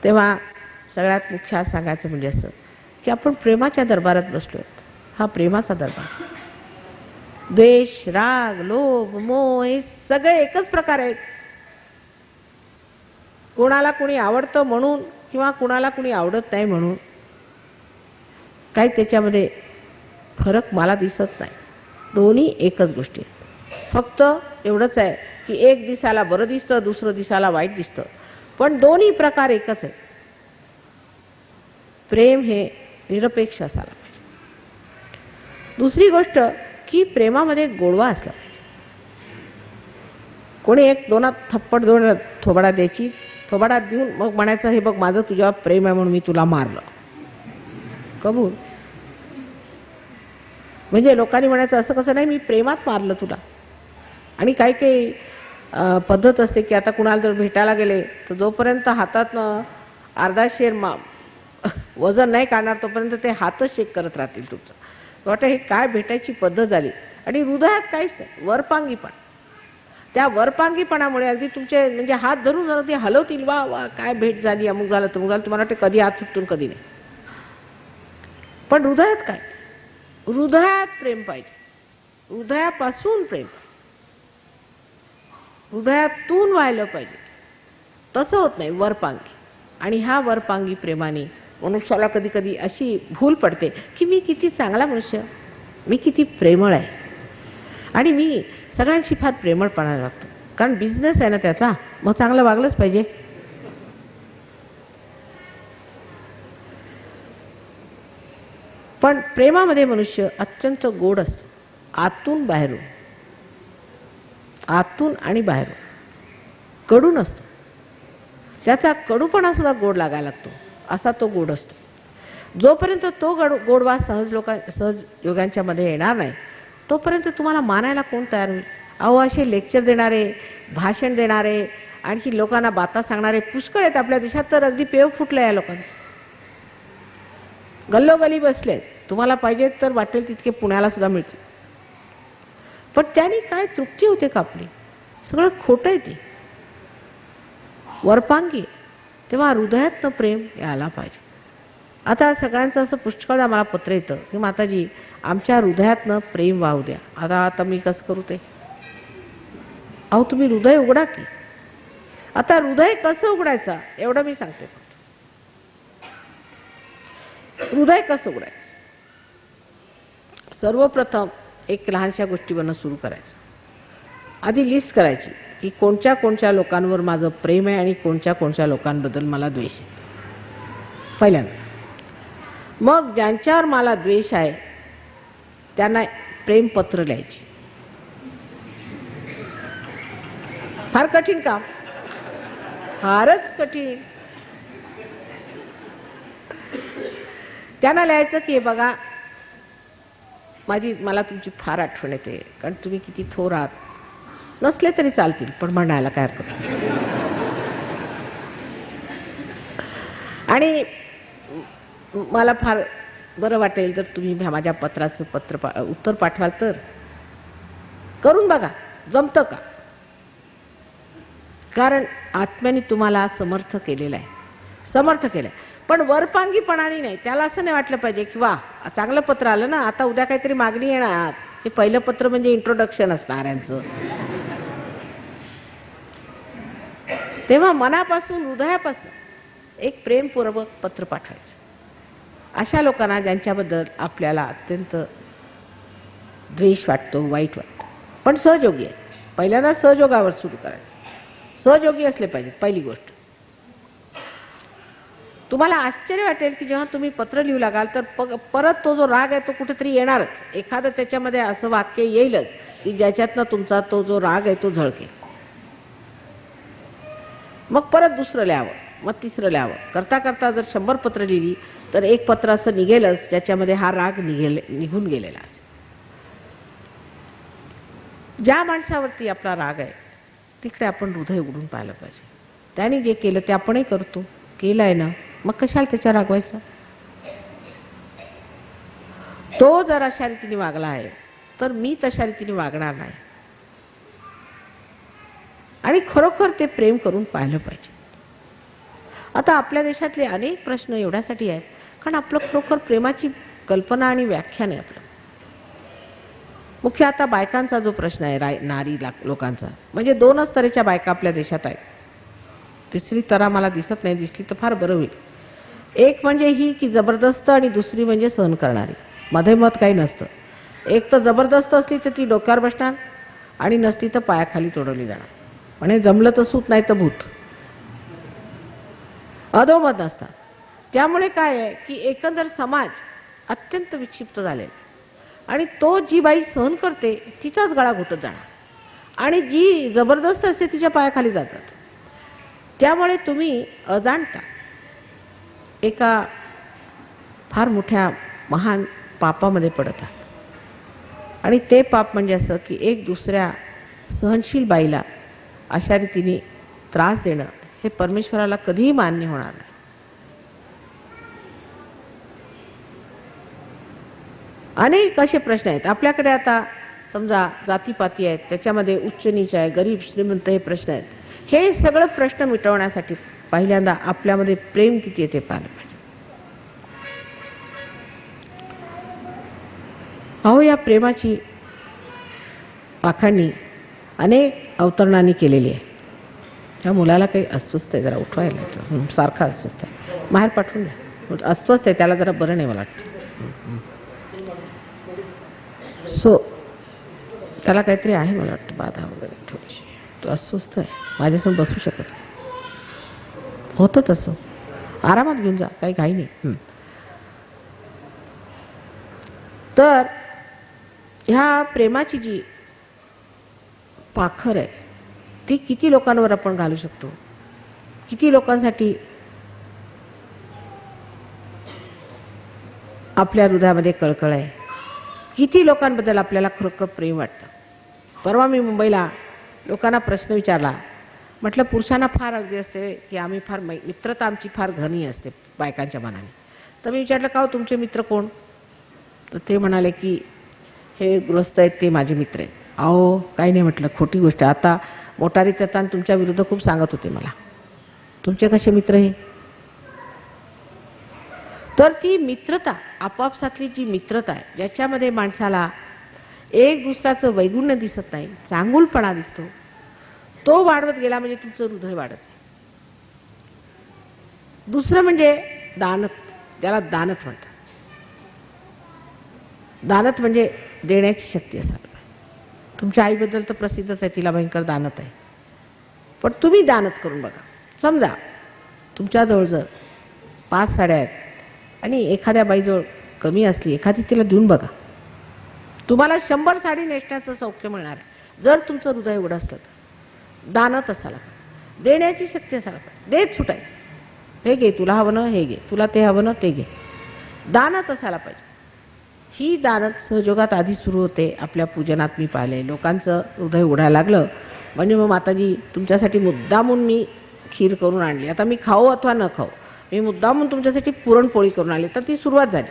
तेव्हा सगळ्यात मुख्य आज सांगायचं म्हणजे असं की आपण प्रेमाच्या दरबारात बसलोय. हा प्रेमाचा दरबार. द्वेष, राग, लोभ, मोह हे सगळे एकच प्रकार आहेत. कोणाला कोणी आवडतं म्हणून किंवा कोणाला कोणी आवडत नाही म्हणून काही त्याच्यामध्ये फरक मला दिसत नाही. दोन्ही एकच गोष्टी आहेत. फक्त एवढंच आहे की एक दिसाला बरं दिसतं, दुसरं दिसाला वाईट दिसतं, पण दोन्ही प्रकार एकच आहे. प्रेम हे निरपेक्ष असायला पाहिजे. दुसरी गोष्ट की प्रेमामध्ये गोडवा असला पाहिजे. कोणी एक दोनात थप्पड दोन थोबाडा द्यायची, थोबाडा देऊन मग म्हणायचं हे बघ माझं तुझ्यावर प्रेम आहे म्हणून मी तुला मारलं. कबूल? म्हणजे लोकांनी म्हणायचं असं कसं नाही, मी प्रेमात मारलं तुला. आणि काही काही पद्धत असते की आता कुणाला जर भेटायला गेले तर जोपर्यंत हातातनं अर्धा शेर वजन नाही काढणार तोपर्यंत ते हातच शेक करत राहतील तुमचं. वाटतं हे काय भेटायची पद्धत झाली. आणि हृदयात काहीच नाही, वरपांगीपण. त्या वरपांगीपणामुळे अगदी तुमचे म्हणजे हात धरून अगदी हलवतील, वा वा काय भेट झाली, अमुक झालं तमुक झालं. तुम्हाला वाटते कधी हात सुटून कधी नाही. पण हृदयात काय? हृदयात प्रेम पाहिजे. हृदयापासून प्रेम पाहिजे, हृदयातून व्हायला पाहिजे. तसं होत नाही वरपांगी. आणि ह्या वरपांगी प्रेमाने मनुष्याला कधी कधी अशी भूल पडते की मी किती चांगला मनुष्य, मी किती प्रेमळ आहे आणि मी सगळ्यांशी फार प्रेमळपणाला वागतो. कारण बिझनेस आहे ना त्याचा, मग चांगलं वागलंच पाहिजे. पण प्रेमामध्ये मनुष्य अत्यंत गोड असतो, आतून बाहेरून, आतून आणि बाहेरून. कडू नसतो. त्याचा कडूपणा सुद्धा गोड लागायला लागतो, असा तो गोड असतो. जोपर्यंत तो गोडवा सहज योगांच्या मध्ये येणार नाही तोपर्यंत तुम्हाला मानायला कोण तयार होईल? अहो असे लेक्चर देणारे, भाषण देणारे, आणखी लोकांना बाता सांगणारे पुष्कळ आहेत आपल्या देशात. तर अगदी पेव फुटलं या लोकांचं, गल्लोगल्ली बसलेत. तुम्हाला पाहिजे तर वाटेल तितके पुण्याला सुद्धा मिळते. पण त्याने काय तृप्ती होते का आपली? सगळं खोटं आहे ते, वरपांगी. तेव्हा हृदयातनं प्रेम यायला पाहिजे. आता सगळ्यांचं असं पुष्कळ आम्हाला पत्र येतं की माताजी आमच्या हृदयातनं प्रेम वाहू द्या. आता मी कसं करू ते? अहो तुम्ही हृदय उघडा की. आता हृदय कसं उघडायचं एवढं मी सांगते. हृदय कसं उघडायचं? सर्वप्रथम एक लहानशा गोष्टीवरनं सुरू करायचं. आधी लिस्ट करायची की कोणत्या कोणत्या लोकांवर माझं प्रेम आहे आणि कोणत्या कोणत्या लोकांबद्दल मला द्वेष आहे. पहिल्यांदा मग ज्यांच्यावर मला द्वेष आहे त्यांना प्रेमपत्र लिहायचे. फार कठीण काम, फारच कठीण. त्यांना लिहायचं की बघा मला तुमची फार आठवण येते, कारण तुम्ही किती थोर आहात. नसले तरी चालतील पण म्हणायला काय हरकत नाही. आणि मला फार बरं वाटेल तर तुम्ही माझ्या पत्राचं उत्तर पाठवाल तर करून बघा जमतं का. कारण आत्म्याने तुम्हाला समर्थ केलेलं आहे, समर्थ केलं आहे. पण वरपांगीपणाने नाही. त्याला असं नाही वाटलं पाहिजे की वा चांगलं पत्र आलं ना, आता उद्या काहीतरी मागणी येणार. हे पहिलं पत्र म्हणजे इंट्रोडक्शन असणार यांचं. तेव्हा मनापासून हृदयापासून एक प्रेमपूर्वक पत्र पाठवायचं अशा लोकांना ज्यांच्याबद्दल आपल्याला अत्यंत द्वेष वाटतो, वाईट वाटतं, पण सहयोगी आहे. पहिल्यांदा सहयोगावर सुरू करायचं. सहयोगी असले पाहिजे पहिली गोष्ट. तुम्हाला आश्चर्य वाटेल की जेव्हा तुम्ही पत्र लिहू लागाल तर परत तो जो राग आहे तो कुठेतरी येणारच. एखादं त्याच्यामध्ये असं वाक्य येईलच की ज्याच्यातनं तुमचा तो जो राग आहे तो झळकेल. मग परत दुसरं लिहावं, मग तिसरं लिहावं. करता करता जर 100 पत्र लिहिली तर एक पत्र असं निघेलच ज्याच्यामध्ये हा राग निघून गेलेला असेल. ज्या माणसावरती आपला राग आहे तिकडे आपण हृदय उघडून पाहिलं पाहिजे. त्याने जे केलं ते आपणही करतो, केलंय ना, मग कशाला त्याच्या रागवायचं. तो जर अशा रीतीने वागला आहे तर मी तशा रीतीने वागणार नाही. आणि खरोखर ते प्रेम करून पाहिलं पाहिजे. आता आपल्या देशातले अनेक प्रश्न एवढ्यासाठी आहेत कारण आपलं खरोखर प्रेमाची कल्पना आणि व्याख्यान आहे आपलं. मुख्य आता बायकांचा जो प्रश्न आहे, नारी लोकांचा, म्हणजे 2च तऱ्हेच्या बायका आपल्या देशात आहेत. तिसरी तरा मला दिसत नाही, दिसली तर फार बरं होईल. एक म्हणजे ही की जबरदस्त आणि दुसरी म्हणजे सहन करणारी. मध्ये मत काही नसतं. एक तर जबरदस्त असली तर ती डोक्यावर बसणार आणि नसली तर पायाखाली तोडवली जाणार. म्हणजे जमलं तर सूत नाही तर भूत. अधोमत नसतात. त्यामुळे काय आहे की एकंदर समाज अत्यंत विक्षिप्त झालेला आणि तो जी बाई सहन करते तिचाच गळा घोटत जाणार आणि जी जबरदस्त असते तिच्या पायाखाली जातात. त्यामुळे तुम्ही अजाणता एका फार मोठ्या महान पापामध्ये पडत आहात. आणि ते पाप म्हणजे असं की एक दुसऱ्या सहनशील बाईला अशा रीतीने त्रास देणं हे परमेश्वराला कधीही मान्य होणार नाही. अनेक असे प्रश्न आहेत आपल्याकडे. आता समजा जातीपाती आहेत, त्याच्यामध्ये उच्च नीच आहे, गरीब श्रीमंत, हे प्रश्न आहेत. हे सगळं प्रश्न मिटवण्यासाठी पहिल्यांदा आपल्यामध्ये प्रेम किती आहे ते पाहिलं पाहिजे. अहो, या प्रेमाची आखाणी अनेक अवतरणांनी केलेली आहे. त्या मुलाला काही अस्वस्थ आहे, जरा उठवायला सारखा अस्वस्थ आहे, बाहेर पाठवून द्या. अस्वस्थ आहे, त्याला जरा बरं नाही मला वाटतं. सो त्याला काहीतरी आहे मला वाटतं, बाधा वगैरे थोडीशी. तो अस्वस्थ आहे, माझ्यासमोर बसू शकत नाही. होतं तसं, आरामात घेऊन जा, काही घाई नाही. तर ह्या प्रेमाची जी पाखर आहे ती किती लोकांवर आपण घालू शकतो, किती लोकांसाठी आपल्या हृदयामध्ये कळकळ आहे, किती लोकांबद्दल आपल्याला खरोखर प्रेम वाटतं. परवा मी मुंबईला लोकांना प्रश्न विचारला. म्हटलं पुरुषांना फार अगदी असते की आम्ही फार मित्रता आमची फार घनी असते बायकांच्या मनाने. तर मी विचारलं का हो तुमचे मित्र कोण? तर ते म्हणाले की हे गृहस्थ आहेत ते माझे मित्र आहेत. अहो काही नाही म्हटलं, खोटी गोष्ट आहे. आता मोटारीत येताना तुमच्या विरुद्ध खूप सांगत होते मला. तुमचे कसे मित्र हे? तर ती मित्रता, आपापसातली जी मित्रता आहे ज्याच्यामध्ये माणसाला एक दुसऱ्याचं वैगुण्य दिसत नाही, चांगुलपणा दिसतो, तो वाढवत गेला म्हणजे तुमचं हृदय वाढत आहे. दुसरं म्हणजे दानत, ज्याला दानत म्हणतात. दानत म्हणजे देण्याची शक्ती असायला पाहिजे. तुमच्या आईबद्दल तर प्रसिद्धच आहे, तिला भयंकर दानत आहे. पण तुम्ही दानत करून बघा. समजा तुमच्याजवळ जर 5 साड्या आहेत आणि एखाद्या बाईजवळ कमी असली, एखादी तिला देऊन बघा. तुम्हाला 100 साडी नेसण्याचं सौख्य मिळणार आहे जर तुमचं हृदय उघडं असलं तर. दानत असायला पाहिजे, देण्याची शक्ती असायला पाहिजे. देत सुटायचं. हे घे, तुला हवं ना हे घे, तुला ते हवं ना ते घे. दानत असायला पाहिजे. ही दानत सहयोगात आधी सुरू होते. आपल्या पूजनात मी पाहिले लोकांचं हृदय उघडायला लागलं म्हणजे मग माताजी तुमच्यासाठी मुद्दामून मी खीर करून आणली, आता मी खाऊ अथवा न खाऊ, मी मुद्दामून तुमच्यासाठी पुरणपोळी करून आणली, तर ती सुरुवात झाली.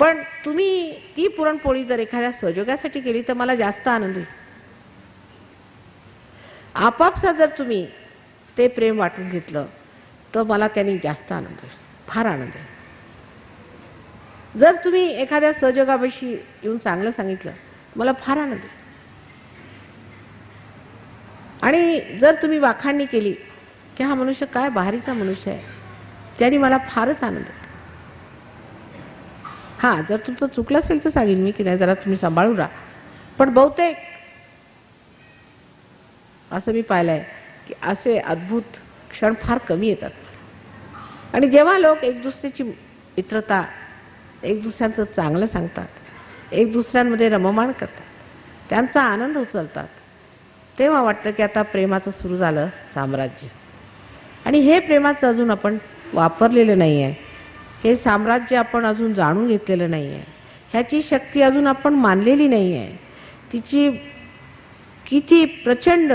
पण तुम्ही ती पुरणपोळी जर एखाद्या सहयोगासाठी केली तर मला जास्त आनंद होईल. आपापसात जर तुम्ही ते प्रेम वाटून घेतलं तर मला त्यांनी जास्त आनंद होईल, फार आनंद होईल. जर तुम्ही एखाद्या सहयोगाविषयी येऊन चांगलं सांगितलं मला फार आनंद होईल. आणि जर तुम्ही वाखाणणी केली की हा मनुष्य काय भारीचा मनुष्य आहे, त्याने मला फारच आनंद होतो. हां, जर तुमचं चुकलं असेल तर सांगेन मी की नाही जरा तुम्ही सांभाळून राहा. पण बहुतेक असं मी पाहिलं आहे की असे अद्भुत क्षण फार कमी येतात. आणि जेव्हा लोक एक दुसऱ्याची मित्रता, एक दुसऱ्यांचं चांगलं सांगतात, एक दुसऱ्यांमध्ये रममाण करतात, त्यांचा आनंद उचलतात, तेव्हा वाटतं की आता प्रेमाचं सुरू झालं साम्राज्य. आणि हे प्रेमाचं अजून आपण वापरलेलं नाही आहे, हे साम्राज्य आपण अजून जाणून घेतलेलं नाही आहे, ह्याची शक्ती अजून आपण मानलेली नाही आहे, तिची किती प्रचंड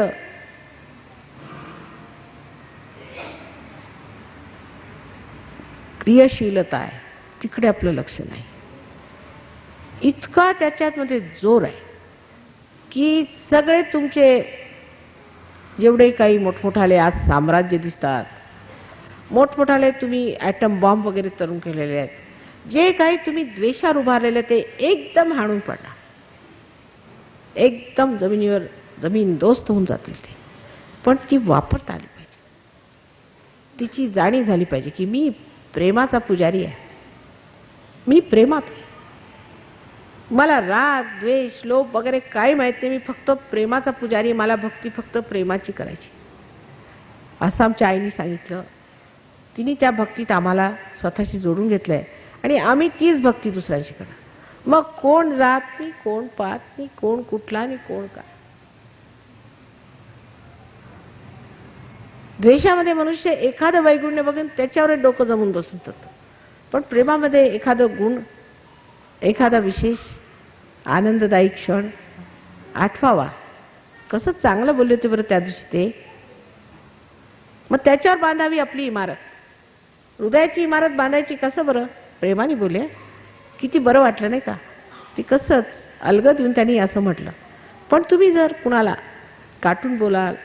क्रियाशीलता आहे तिकडे आपलं लक्ष नाही. इतका त्याच्यामध्ये जोर आहे की सगळे तुमचे जेवढे काही मोठमोठाले आज साम्राज्य दिसतात, मोठमोठाले तुम्ही ॲटम बॉम्ब वगैरे तरून केलेले आहेत, जे काही तुम्ही द्वेषावर उभारलेले ते एकदम हाणून पडणार, एकदम जमिनीवर जमीनदोस्त होऊन जातील ते. पण ती वापरता आली पाहिजे, तिची जाणीव झाली पाहिजे की मी प्रेमाचा पुजारी आहे, मी प्रेमात आहे, मला राग द्वेष लोभ वगैरे काही माहित नाही, मी फक्त प्रेमाचा पुजारी, मला भक्ती फक्त प्रेमाची करायची, असं आमच्या आईने सांगितलं. तिने त्या भक्तीत आम्हाला स्वतःशी जोडून घेतलंय आणि आम्ही तीच भक्ती दुसऱ्याशी करणार. मग कोण जात नाही, कोण पात नाही, कोण कुठला नाही, कोण काय. द्वेषामध्ये मनुष्य एखादं वैगुण्य बघून त्याच्यावर डोकं जमून बसून जातं, पण प्रेमामध्ये एखादं गुण, एखादा विशेष आनंददायी क्षण आठवावा. कसं चांगलं बोलले होते बरं त्या दिवशी ते. मग त्याच्यावर बांधावी आपली इमारत, हृदयाची इमारत बांधायची. कसं बरं? प्रेमाने बोले. किती बरं वाटलं नाही का? ती कसंच अलगद येऊन त्यांनी असं म्हटलं. पण तुम्ही जर कुणाला काटून बोलाल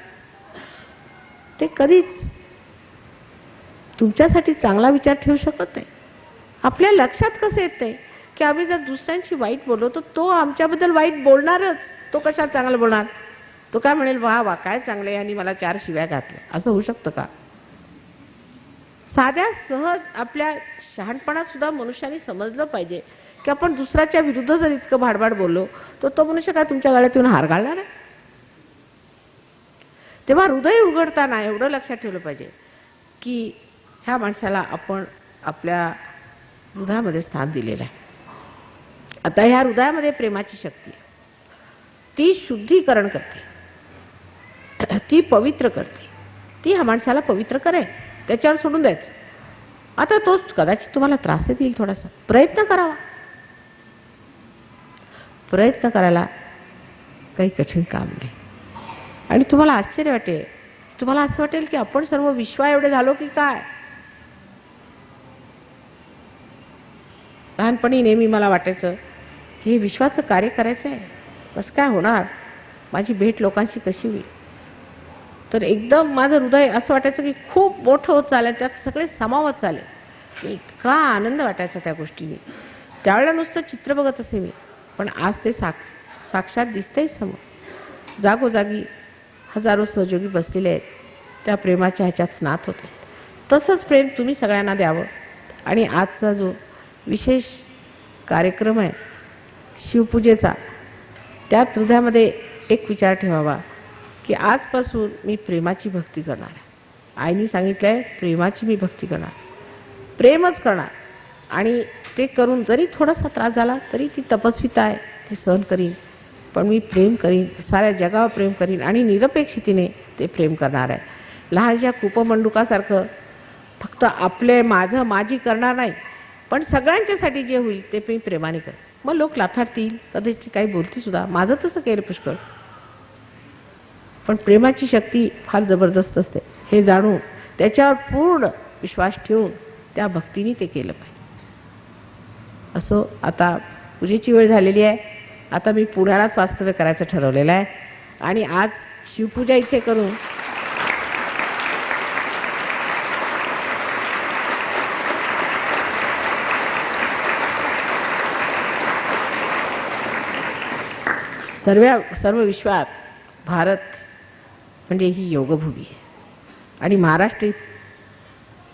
ते कधीच तुमच्यासाठी चांगला विचार ठेवू शकत नाही. आपल्या लक्षात कसं येत नाही की आम्ही जर दुसऱ्यांशी वाईट बोललो तर तो आमच्याबद्दल वाईट बोलणारच. तो कशा चांगलं बोलणार? तो काय म्हणेल, वा वा काय चांगलं आहे आणि मला 4 शिव्या घातल्या. असं होऊ शकतं का? साध्या सहज आपल्या शहाणपणात सुद्धा मनुष्याने समजलं पाहिजे की आपण दुसऱ्याच्या विरुद्ध जर इतकं भाडभाड बोललो तर तो मनुष्य काय तुमच्या गळ्यात येऊन हार घालणार आहे? तेव्हा हृदय उघडताना एवढं लक्षात ठेवलं पाहिजे की ह्या माणसाला आपण आपल्या हृदयामध्ये स्थान दिलेलं आहे. आता ह्या हृदयामध्ये प्रेमाची शक्ती आहे, ती शुद्धीकरण करते, ती पवित्र करते, ती ह्या माणसाला पवित्र करेल. त्याच्यावर सोडून द्यायचं. आता तोच कदाचित तुम्हाला त्रास देईल थोडासा, प्रयत्न करावा. प्रयत्न करायला काही कठीण काम नाही. आणि तुम्हाला आश्चर्य वाटेल, तुम्हाला असं वाटेल की आपण सर्व विश्वा एवढे झालो की काय. लहानपणी नेहमी मला वाटायचं की हे विश्वाचं कार्य करायचं आहे, कसं काय होणार, माझी भेट लोकांशी कशी होईल. तर एकदम माझं हृदय असं वाटायचं की खूप मोठं होत चालेल, त्यात सगळे समावत चालेल. इतका आनंद वाटायचा त्या गोष्टीने. त्यावेळेला नुसतं चित्र बघत असे मी, पण आज ते साक्षात दिसतंय समोर. जागोजागी हजारो सहयोगी बसलेले आहेत, त्या प्रेमाच्या ह्याच्यात स्नात होते. तसंच प्रेम तुम्ही सगळ्यांना द्यावं. आणि आजचा जो विशेष कार्यक्रम आहे शिवपूजेचा, त्यात हृदयामध्ये एक विचार ठेवावा की आजपासून मी प्रेमाची भक्ती करणार आहे. आईने सांगितलंय प्रेमाची मी भक्ती करणार, प्रेमच करणार. आणि ते करून जरी थोडासा त्रास झाला तरी ती तपस्विता आहे, ती सहन करीन. पण मी प्रेम करीन, साऱ्या जगावर प्रेम करीन आणि निरपेक्षतेने ते प्रेम करणार आहे. लहानशा कूपमंडूकासारखं फक्त आपले माझं माझी करणार नाही, पण सगळ्यांच्यासाठी जे होईल ते मी प्रेमाने करेन. मग लोक लाथाडतील, कदाचित काही बोलतील सुद्धा, माझं तसं केलं पुष्कळ. पण प्रेमाची शक्ती फार जबरदस्त असते हे जाणून त्याच्यावर पूर्ण विश्वास ठेवून त्या भक्तीने ते केलं पाहिजे. असो, आता पूजेची वेळ झालेली आहे. आता मी पुण्यालाच वास्तव्य करायचं ठरवलेलं आहे आणि आज शिवपूजा इथे करून सर्व विश्वात भारत म्हणजे ही योगभूमी आहे आणि महाराष्ट्र ही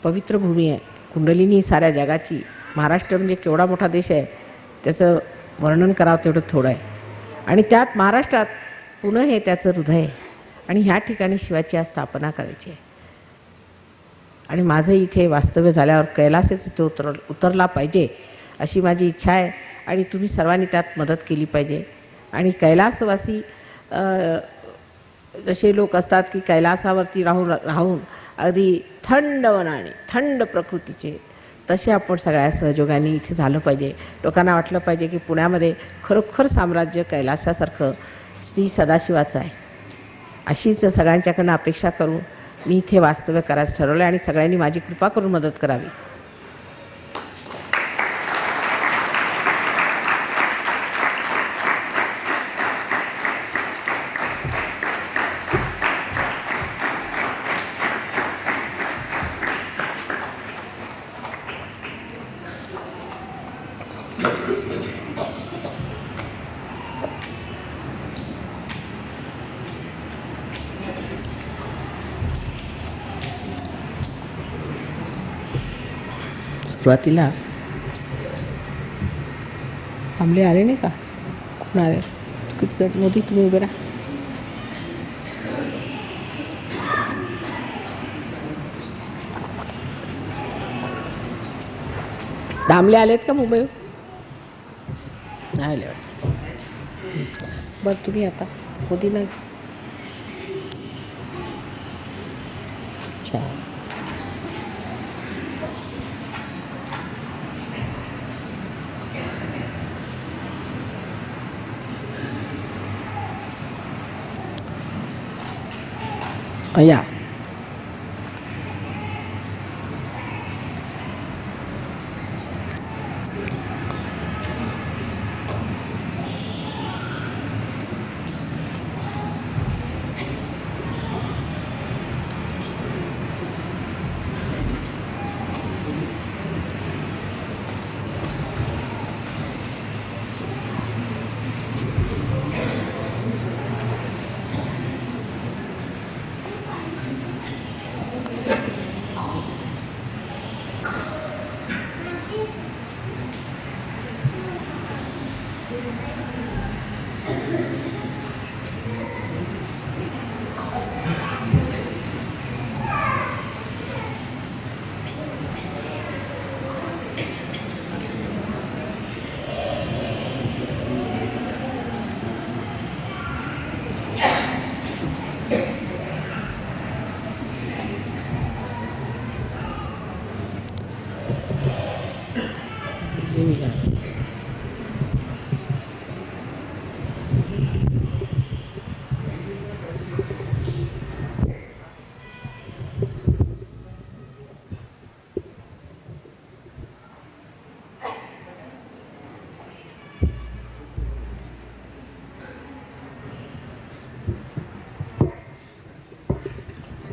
पवित्र भूमी आहे, कुंडलिनी साऱ्या जगाची. महाराष्ट्र म्हणजे केवढा मोठा देश आहे, त्याचं वर्णन करावं तेवढं थोडं आहे. आणि त्यात महाराष्ट्रात पुणे हे त्याचं हृदय आहे आणि ह्या ठिकाणी शिवाची आज स्थापना करायची आहे. आणि माझं इथे वास्तव्य झाल्यावर कैलासच इथे उतरला पाहिजे अशी माझी इच्छा आहे आणि तुम्ही सर्वांनी त्यात मदत केली पाहिजे. आणि कैलासवासी जसे लोक असतात की कैलासावरती राहून अगदी थंड मनाने थंड प्रकृतीचे, तसे आपण सगळ्या सहयोगाने इथे झालं पाहिजे. लोकांना वाटलं पाहिजे की पुण्यामध्ये खरोखर साम्राज्य कैलासासारखं श्री सदाशिवाचं आहे. अशीच सगळ्यांच्याकडनं अपेक्षा करून मी इथे वास्तव्य करायचं ठरवलं आणि सगळ्यांनी माझी कृपा करून मदत करावी. सुरुवातीला आमले आले नाही का? कोण आले? किती मोदी तुम्ही उभे राहा. दामले आलेत का मुंबई? नाही आले वाटतं. बरं तुम्ही आता मोदी नाही. अच्छा. या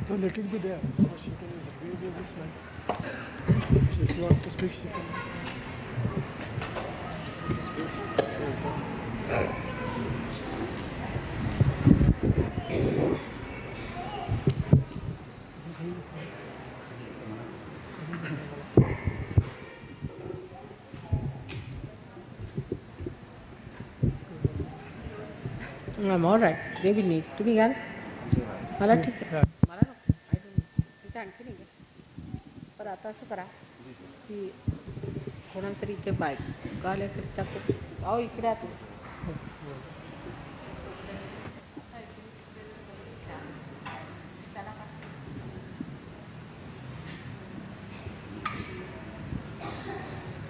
No, let it be there. So she can read this one. So if she wants to speak, she can. I'm all right. They will need. तुम्ही घ्या. मला ठीक आहे. मला नको. I don't need. तिथे आणखी नाही घ्या. पण आता असं करा की कोणाला तरी इथे बाईक आल्या तरी टाकू. अहो इकडे आत.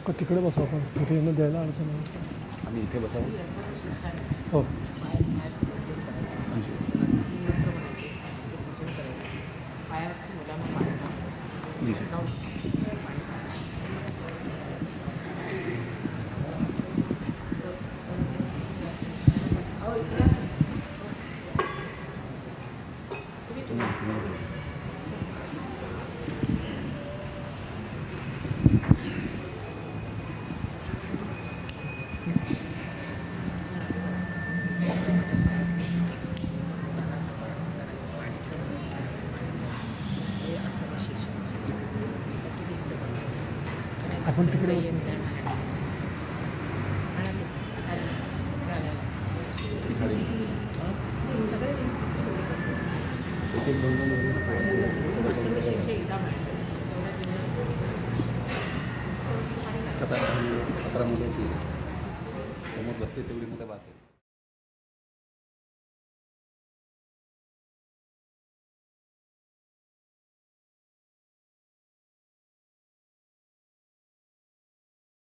का तिकडे बसू आपण तिथे येणं द्यायला अडचण आहे. आम्ही इथे बसावं. हो जी सर. आपण तिकडे बसू. आता 11 मुलं होती समोर बसले तेवढी मुलं बाकी